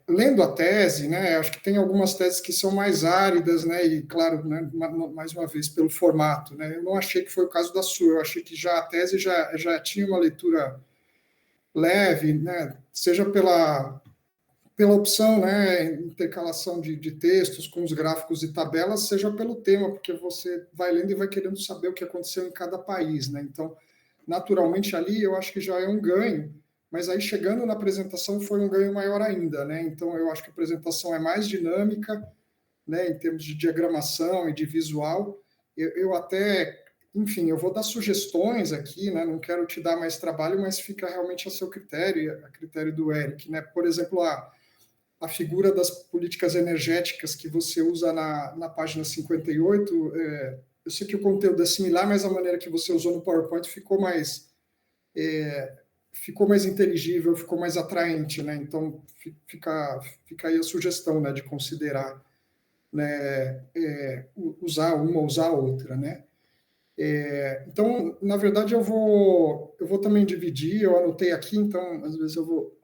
lendo a tese, né, acho que tem algumas teses que são mais áridas, né, e claro, né, mais uma vez, pelo formato, né, eu não achei que foi o caso da sua, eu achei que já a tese já tinha uma leitura leve, né, seja pela opção, né, intercalação de textos com os gráficos e tabelas, seja pelo tema, porque você vai lendo e vai querendo saber o que aconteceu em cada país, né, então, naturalmente ali eu acho que já é um ganho, mas aí chegando na apresentação foi um ganho maior ainda, né? Então eu acho que a apresentação é mais dinâmica, né, em termos de diagramação e de visual. Eu até, enfim, eu vou dar sugestões aqui, né? Não quero te dar mais trabalho, mas fica realmente a seu critério, a critério do Eric, né? Por exemplo, a figura das políticas energéticas que você usa na página 58, eu sei que o conteúdo é similar, mas a maneira que você usou no PowerPoint ficou mais inteligível, ficou mais atraente, né? Então fica aí a sugestão, né, de considerar, né, usar uma, usar outra, né? Então, na verdade, eu vou também dividir. Eu anotei aqui, então às vezes eu vou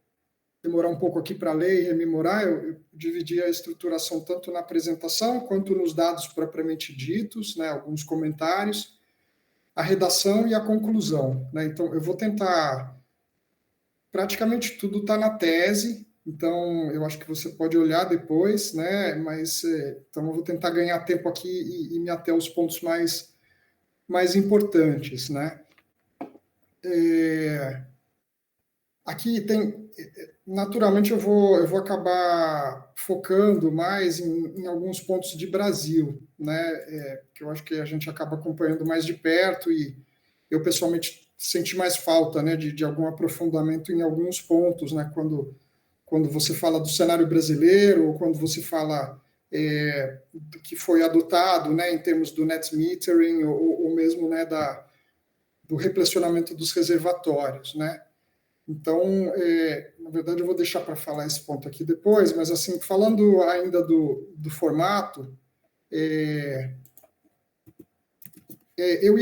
demorar um pouco aqui para ler e rememorar. Eu dividi a estruturação tanto na apresentação quanto nos dados propriamente ditos, né? Alguns comentários, a redação e a conclusão, né? Então, eu vou tentar. Praticamente tudo está na tese, então eu acho que você pode olhar depois, né? Mas então eu vou tentar ganhar tempo aqui e me ater aos pontos mais importantes, né? Aqui tem, naturalmente eu vou acabar focando mais em alguns pontos de Brasil, né? Que eu acho que a gente acaba acompanhando mais de perto e eu pessoalmente senti mais falta, né, de algum aprofundamento em alguns pontos, né, quando você fala do cenário brasileiro, ou quando você fala do que foi adotado, né, em termos do net metering, ou mesmo, né, do replecionamento dos reservatórios, né? Então, na verdade, eu vou deixar para falar esse ponto aqui depois, mas, assim, falando ainda do formato, eu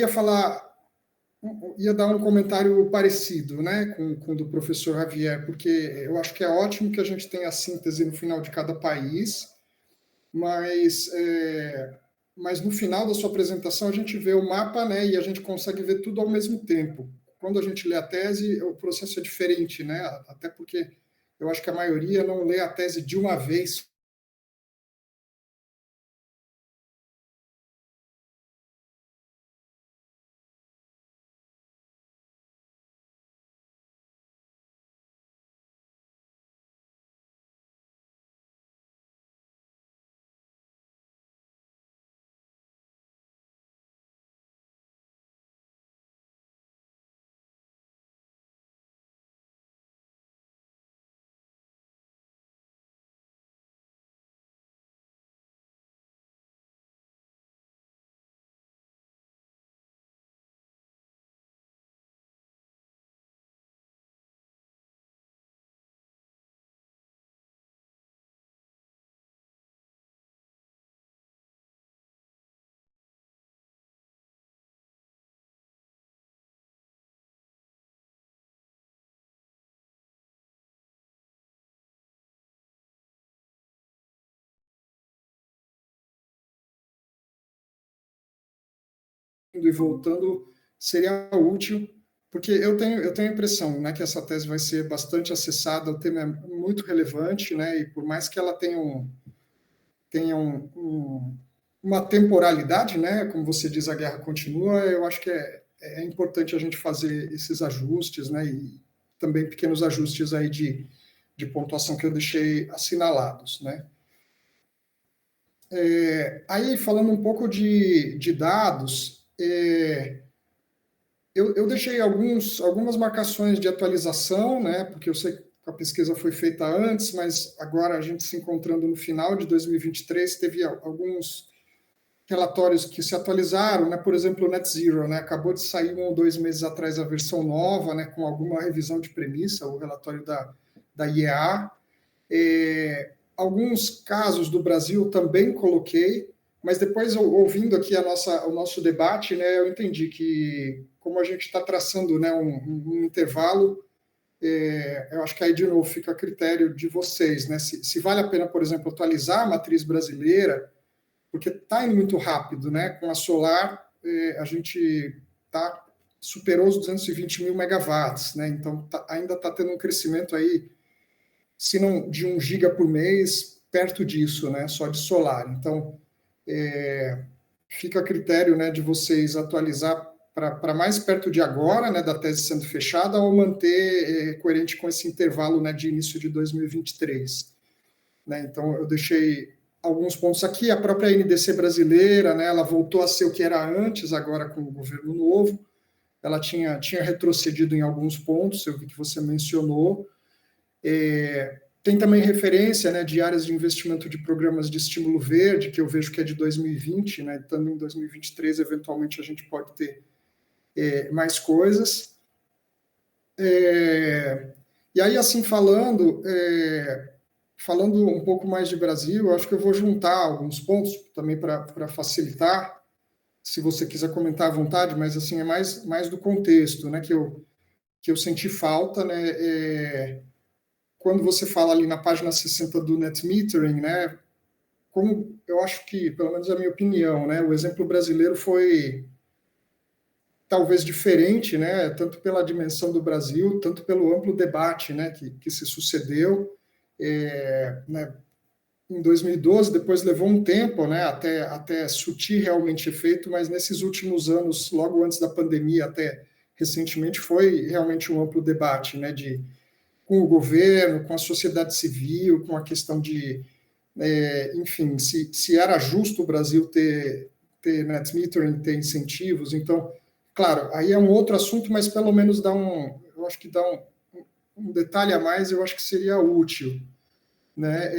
ia dar um comentário parecido, né, com o do professor Javier, porque eu acho que é ótimo que a gente tenha a síntese no final de cada país, mas no final da sua apresentação a gente vê o mapa, né, e a gente consegue ver tudo ao mesmo tempo. Quando a gente lê a tese, o processo é diferente, né, até porque eu acho que a maioria não lê a tese de uma vez. E voltando seria útil, porque eu tenho a impressão, né, que essa tese vai ser bastante acessada, o tema é muito relevante, né, e por mais que ela tenha uma temporalidade, né, como você diz, a guerra continua, eu acho que é importante a gente fazer esses ajustes, né, e também pequenos ajustes aí de pontuação que eu deixei assinalados, né. Aí, falando um pouco de dados, eu deixei algumas marcações de atualização, né, porque eu sei que a pesquisa foi feita antes, mas agora a gente se encontrando no final de 2023, teve alguns relatórios que se atualizaram, né, por exemplo, o Net Zero, né, acabou de sair 1 ou 2 meses atrás a versão nova, né, com alguma revisão de premissa, o relatório da IEA. Alguns casos do Brasil também coloquei, mas depois, ouvindo aqui o nosso debate, né, eu entendi que, como a gente está traçando, né, um intervalo, eu acho que aí, de novo, fica a critério de vocês, né, se vale a pena, por exemplo, atualizar a matriz brasileira, porque está indo muito rápido, né, com a solar, a gente superou os 220 mil megawatts, né, então ainda está tendo um crescimento aí, se não de 1 giga por mês, perto disso, né, só de solar. Então, fica a critério, né, de vocês atualizar para mais perto de agora, né, da tese sendo fechada, ou manter coerente com esse intervalo, né, de início de 2023. Né? Então, eu deixei alguns pontos aqui. A própria NDC brasileira, né, ela voltou a ser o que era antes, agora com o governo novo. Ela tinha retrocedido em alguns pontos, eu vi que você mencionou. Tem também referência, né, de áreas de investimento de programas de estímulo verde, que eu vejo que é de 2020, né, estando em 2023, eventualmente a gente pode ter mais coisas. E aí, assim, falando um pouco mais de Brasil, acho que eu vou juntar alguns pontos também para facilitar, se você quiser comentar à vontade, mas assim, é mais do contexto, né, que eu senti falta, né, quando você fala ali na página 60 do net metering, né, como eu acho que, pelo menos a minha opinião, né, o exemplo brasileiro foi talvez diferente, né, tanto pela dimensão do Brasil, tanto pelo amplo debate, né, que se sucedeu, né, em 2012, depois levou um tempo, né, até surtir realmente efeito, mas nesses últimos anos, logo antes da pandemia, até recentemente, foi realmente um amplo debate, né, com o governo, com a sociedade civil, com a questão de, enfim, se era justo o Brasil ter net metering, ter incentivos. Então, claro, aí é um outro assunto, mas pelo menos eu acho que dá um detalhe a mais, eu acho que seria útil, né?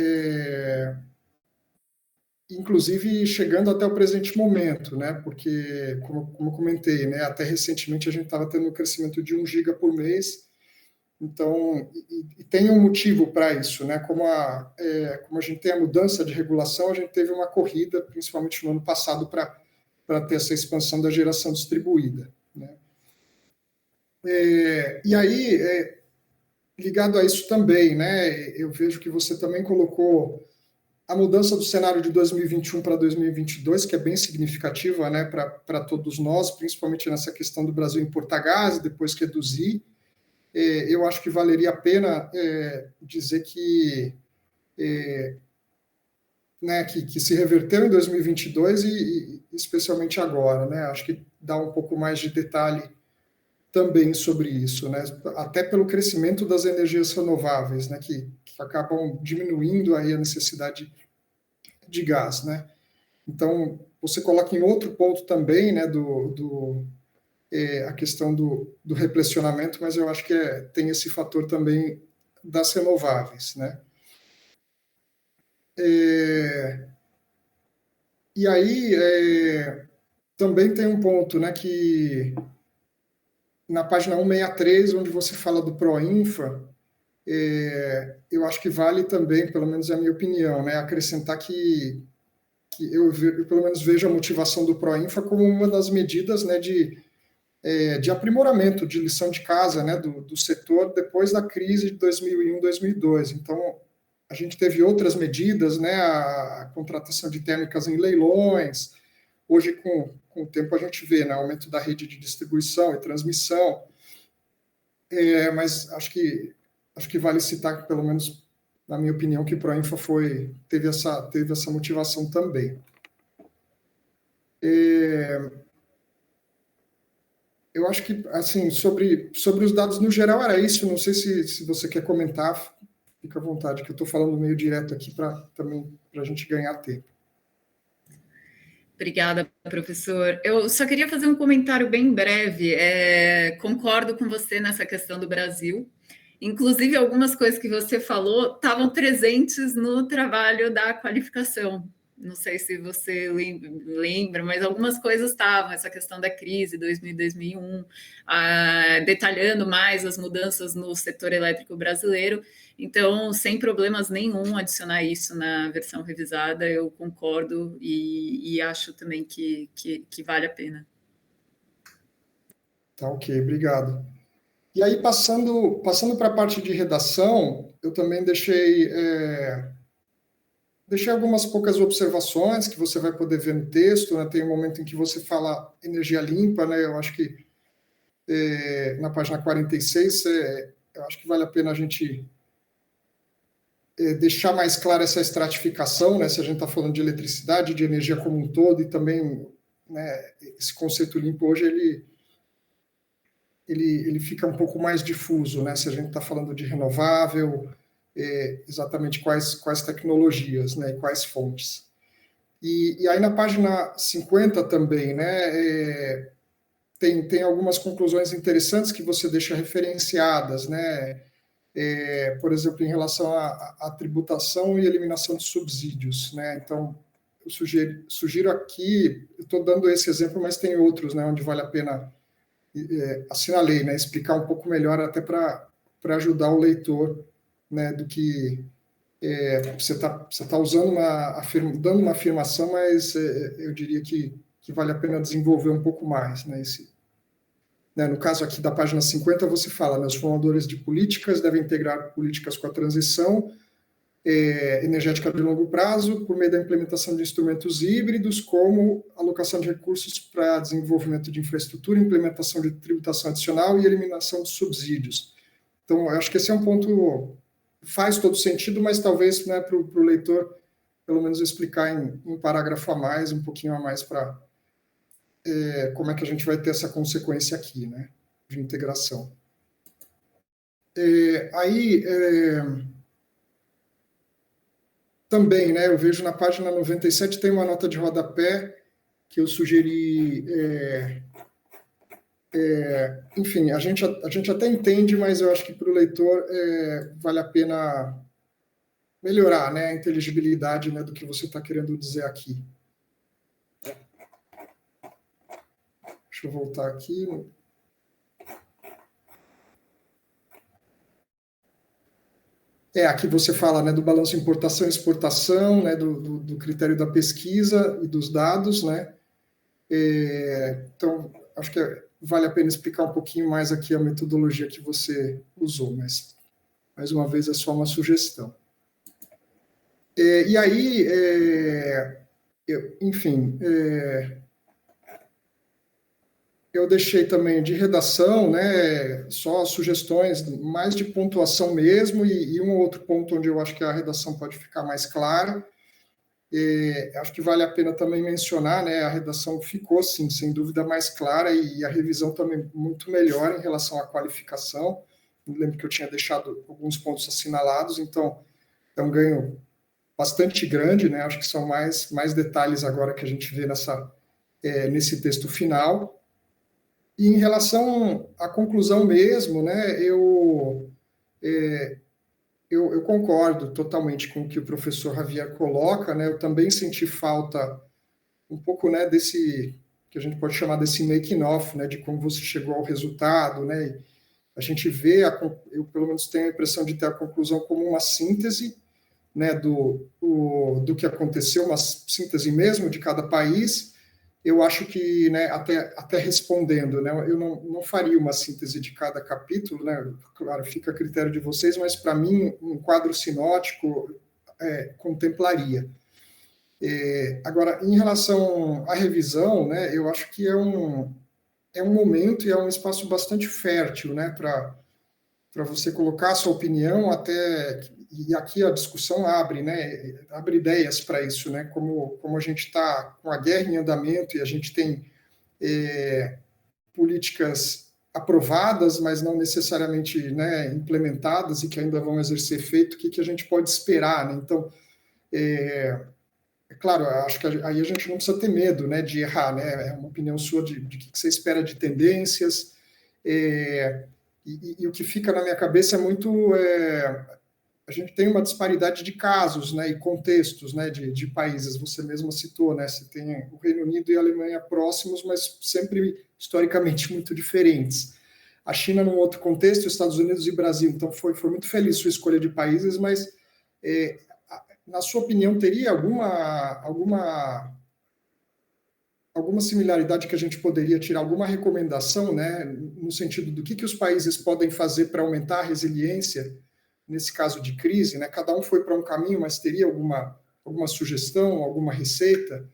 inclusive chegando até o presente momento, né? Porque, como eu comentei, né? Até recentemente a gente estava tendo um crescimento de 1 giga por mês. Então, e tem um motivo para isso, né? Como a gente tem a mudança de regulação, a gente teve uma corrida, principalmente no ano passado, para ter essa expansão da geração distribuída, né? E aí, ligado a isso também, né? Eu vejo que você também colocou a mudança do cenário de 2021 para 2022, que é bem significativa, né, para todos nós, principalmente nessa questão do Brasil importar gás e depois reduzir. Eu acho que valeria a pena dizer que, né, que se reverteu em 2022 e especialmente agora, né? Acho que dá um pouco mais de detalhe também sobre isso, né? Até pelo crescimento das energias renováveis, né, que acabam diminuindo aí a necessidade de gás, né? Então, você coloca em outro ponto também, né, a questão do replecionamento, mas eu acho que tem esse fator também das renováveis, né? E aí, também tem um ponto, né, que na página 163, onde você fala do Proinfa, eu acho que vale também, pelo menos é a minha opinião, né, acrescentar que eu pelo menos vejo a motivação do Proinfa como uma das medidas, né, de aprimoramento de lição de casa, né, do setor depois da crise de 2001, 2002. Então, a gente teve outras medidas, né, a contratação de térmicas em leilões. Hoje, com o tempo, a gente vê, né, aumento da rede de distribuição e transmissão. Mas acho que vale citar, pelo menos na minha opinião, que o Proinfa teve essa motivação também. Eu acho que, assim, sobre os dados no geral era isso. Não sei se você quer comentar, fica à vontade, que eu estou falando meio direto aqui para a gente ganhar tempo. Obrigada, professor. Eu só queria fazer um comentário bem breve. Concordo com você nessa questão do Brasil. Inclusive, algumas coisas que você falou estavam presentes no trabalho da qualificação. Não sei se você lembra, mas algumas coisas estavam, essa questão da crise 2000, 2001, detalhando mais as mudanças no setor elétrico brasileiro. Então, sem problemas nenhum adicionar isso na versão revisada, eu concordo e acho também que vale a pena. Tá, ok, obrigado. E aí, passando para a parte de redação, eu também deixei algumas poucas observações que você vai poder ver no texto, né? Tem um momento em que você fala energia limpa, né? Eu acho que na página 46, eu acho que vale a pena a gente deixar mais clara essa estratificação, né? Se a gente está falando de eletricidade, de energia como um todo, e também, né, esse conceito limpo hoje ele fica um pouco mais difuso, né? Se a gente está falando de renovável, exatamente quais tecnologias, né, e quais fontes. E aí na página 50 também, né, tem algumas conclusões interessantes que você deixa referenciadas, né, por exemplo, em relação à tributação e eliminação de subsídios, né. Então, eu sugiro aqui, eu estou dando esse exemplo, mas tem outros, né, onde vale a pena assinalei, né, explicar um pouco melhor até para ajudar o leitor, né, do que você está usando dando uma afirmação, mas eu diria que vale a pena desenvolver um pouco mais, né, no caso aqui da página 50, você fala, né, os formadores de políticas devem integrar políticas com a transição energética de longo prazo por meio da implementação de instrumentos híbridos, como alocação de recursos para desenvolvimento de infraestrutura, implementação de tributação adicional e eliminação de subsídios. Então, eu acho que esse é um ponto faz todo sentido, mas talvez, né, para o leitor, pelo menos explicar em um parágrafo a mais, um pouquinho a mais para como é que a gente vai ter essa consequência aqui, né, de integração. Também, né, eu vejo na página 97 tem uma nota de rodapé que eu sugeri. Enfim, a gente até entende, mas eu acho que para o leitor vale a pena melhorar, né, a inteligibilidade, né, do que você está querendo dizer aqui. Deixa eu voltar aqui. Aqui você fala, né, do balanço importação e exportação, né, do critério da pesquisa e dos dados, né? Então, acho que vale a pena explicar um pouquinho mais aqui a metodologia que você usou, mas, mais uma vez, é só uma sugestão. E aí, enfim, eu deixei também de redação, né, só sugestões mais de pontuação mesmo, e um outro ponto onde eu acho que a redação pode ficar mais clara. Acho que vale a pena também mencionar, né, a redação ficou, sim, sem dúvida mais clara, e a revisão também muito melhor em relação à qualificação. Me lembro que eu tinha deixado alguns pontos assinalados, então é um ganho bastante grande, né, acho que são mais detalhes agora que a gente vê nesse texto final. E em relação à conclusão mesmo, né, eu concordo totalmente com o que o professor Javier coloca, né, eu também senti falta um pouco, né, desse, que a gente pode chamar desse making off, né, de como você chegou ao resultado, né, a gente vê, eu pelo menos tenho a impressão de ter a conclusão como uma síntese, né, do que aconteceu, uma síntese mesmo de cada país. Eu acho que, né, até respondendo, né, eu não faria uma síntese de cada capítulo, né, claro, fica a critério de vocês, mas para mim um quadro sinótico contemplaria. Agora, em relação à revisão, né, eu acho que é um momento e é um espaço bastante fértil, né, para você colocar a sua opinião, e aqui a discussão abre, né, abre ideias para isso, né, como a gente está com a guerra em andamento e a gente tem políticas aprovadas, mas não necessariamente, né, implementadas e que ainda vão exercer efeito, o que a gente pode esperar, né? Então, claro, acho que aí a gente não precisa ter medo, né, de errar, né, é uma opinião sua de que você espera de tendências, e o que fica na minha cabeça é muito... a gente tem uma disparidade de casos, né, e contextos, né, de países. Você mesmo citou, né, você tem o Reino Unido e a Alemanha próximos, mas sempre historicamente muito diferentes. A China num outro contexto, os Estados Unidos e Brasil. Então foi muito feliz sua escolha de países, mas na sua opinião teria alguma similaridade que a gente poderia tirar, alguma recomendação, né, no sentido do que os países podem fazer para aumentar a resiliência nesse caso de crise, né? Cada um foi para um caminho, mas teria alguma sugestão, alguma receita,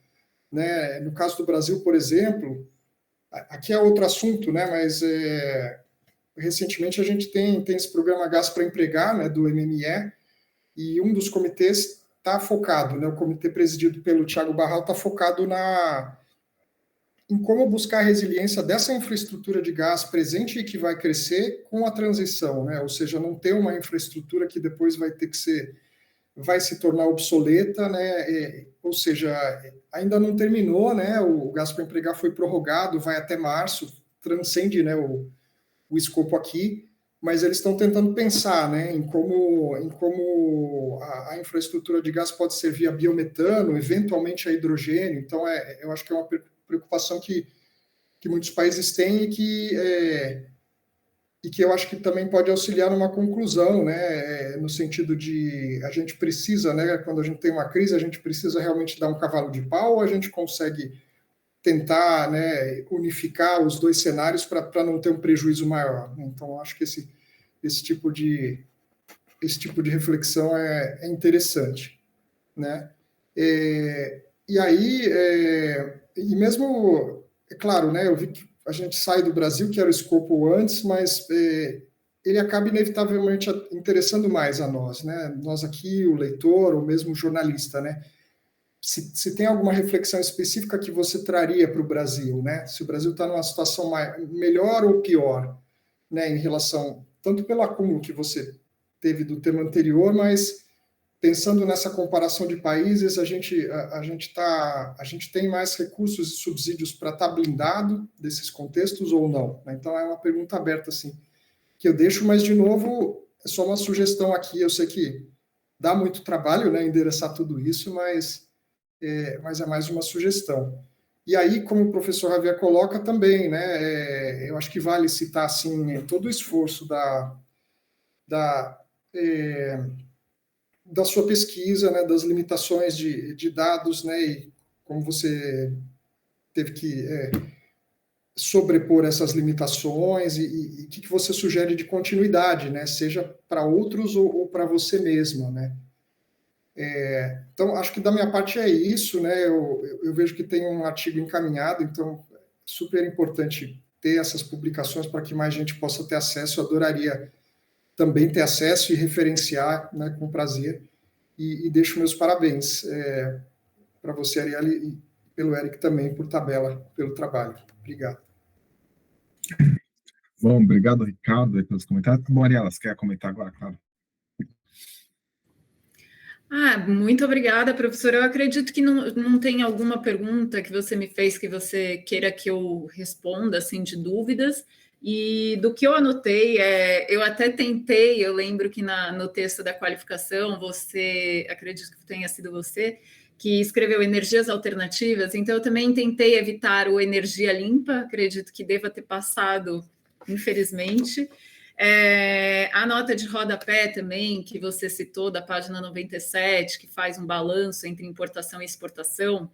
né? No caso do Brasil, por exemplo, aqui é outro assunto, né? Mas recentemente a gente tem esse programa Gás para Empregar, né? Do MME, e um dos comitês está focado, né? O comitê presidido pelo Thiago Barral está focado em como buscar a resiliência dessa infraestrutura de gás presente e que vai crescer com a transição, né? Ou seja, não ter uma infraestrutura que depois vai se tornar obsoleta, né? Ou seja, ainda não terminou, né? O Gás para Empregar foi prorrogado, vai até março, transcende, né, o escopo aqui, mas eles estão tentando pensar, né, em como a infraestrutura de gás pode servir a biometano, eventualmente a hidrogênio. Então, eu acho que é uma preocupação que muitos países têm e que eu acho que também pode auxiliar numa conclusão, né, no sentido de a gente precisa, né, quando a gente tem uma crise, a gente precisa realmente dar um cavalo de pau, ou a gente consegue tentar, né, unificar os dois cenários para não ter um prejuízo maior. Então, acho que esse tipo de reflexão é interessante, né? E aí, e mesmo, é claro, né, eu vi que a gente sai do Brasil, que era o escopo antes, mas ele acaba inevitavelmente interessando mais a nós, né? Nós aqui, o leitor, ou mesmo o jornalista, né? Se tem alguma reflexão específica que você traria para o Brasil, né? Se o Brasil está numa situação melhor ou pior, né? Em relação, tanto pelo acúmulo que você teve do tema anterior, mas pensando nessa comparação de países, a gente tem mais recursos e subsídios para estar blindado desses contextos ou não? Então, é uma pergunta aberta, assim, que eu deixo, mas, de novo, é só uma sugestão aqui. Eu sei que Dá muito trabalho, né, endereçar tudo isso, mas é mais uma sugestão. E aí, como o professor Javier coloca também, né, eu acho que vale citar assim, todo o esforço da sua pesquisa, né, das limitações de dados, né, e como você teve que sobrepor essas limitações e o que você sugere de continuidade, né, seja para outros ou para você mesmo, né. Então, acho que da minha parte é isso, né, eu vejo que tem um artigo encaminhado, então é super importante ter essas publicações para que mais gente possa ter acesso. Eu adoraria também ter acesso e referenciar, né, com prazer, e deixo meus parabéns para você, Ariel, e pelo Eric também, por tabela, pelo trabalho. Obrigado. Bom, obrigado, Ricardo, aí, pelos comentários. Bom, Ariela, você quer comentar agora, claro? Muito obrigada, professora. Eu acredito que não tem alguma pergunta que você me fez que você queira que eu responda, assim, de dúvidas. E do que eu anotei, eu até tentei, eu lembro que no texto da qualificação, você, acredito que tenha sido você, que escreveu energias alternativas, então eu também tentei evitar o energia limpa, acredito que deva ter passado, infelizmente. A nota de rodapé também, que você citou, da página 97, que faz um balanço entre importação e exportação,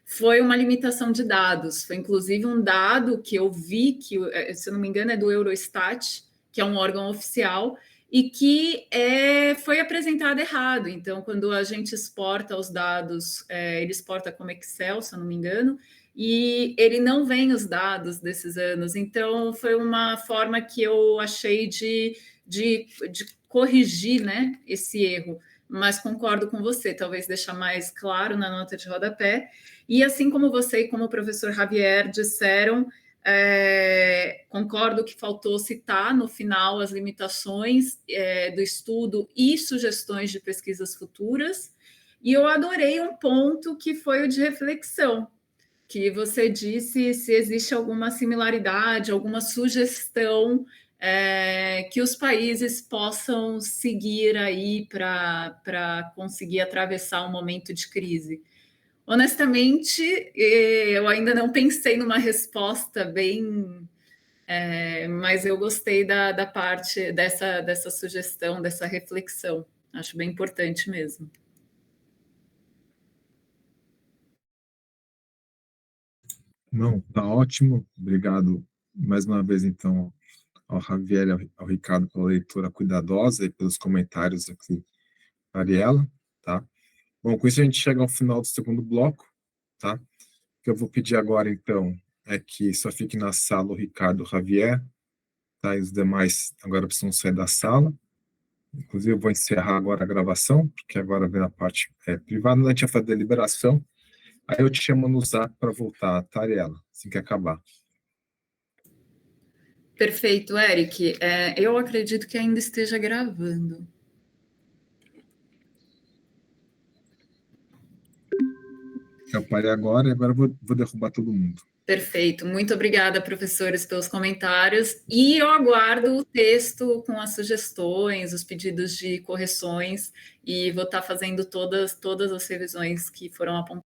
foi uma limitação de dados. Foi inclusive um dado que eu vi, que, se eu não me engano, é do Eurostat, que é um órgão oficial, e que foi apresentado errado. Então, quando a gente exporta os dados, ele exporta como Excel, se eu não me engano, e ele não vem os dados desses anos. Então, foi uma forma que eu achei de corrigir, né, esse erro. Mas concordo com você, talvez deixar mais claro na nota de rodapé. E assim como você e como o professor Javier disseram, concordo que faltou citar no final as limitações do estudo e sugestões de pesquisas futuras. E eu adorei um ponto que foi o de reflexão, que você disse se existe alguma similaridade, alguma sugestão que os países possam seguir aí para conseguir atravessar um momento de crise. Honestamente, eu ainda não pensei numa resposta bem, mas eu gostei da parte dessa sugestão, dessa reflexão. Acho bem importante mesmo. Não, tá ótimo. Obrigado mais uma vez, então, ao Javier e ao Ricardo pela leitura cuidadosa e pelos comentários aqui, Ariela, tá? Bom, com isso a gente chega ao final do segundo bloco, tá? O que eu vou pedir agora, então, é que só fique na sala o Ricardo e o Javier, tá? E os demais agora precisam sair da sala. Inclusive, eu vou encerrar agora a gravação, porque agora vem a parte privada, a gente vai fazer a deliberação. Aí eu te chamo no zap para voltar, tá, Ariela? Assim que acabar. Perfeito, Eric. Eu acredito que ainda esteja gravando. Eu parei agora e agora eu vou derrubar todo mundo. Perfeito. Muito obrigada, professores, pelos comentários. E eu aguardo o texto com as sugestões, os pedidos de correções, e vou estar fazendo todas as revisões que foram apontadas.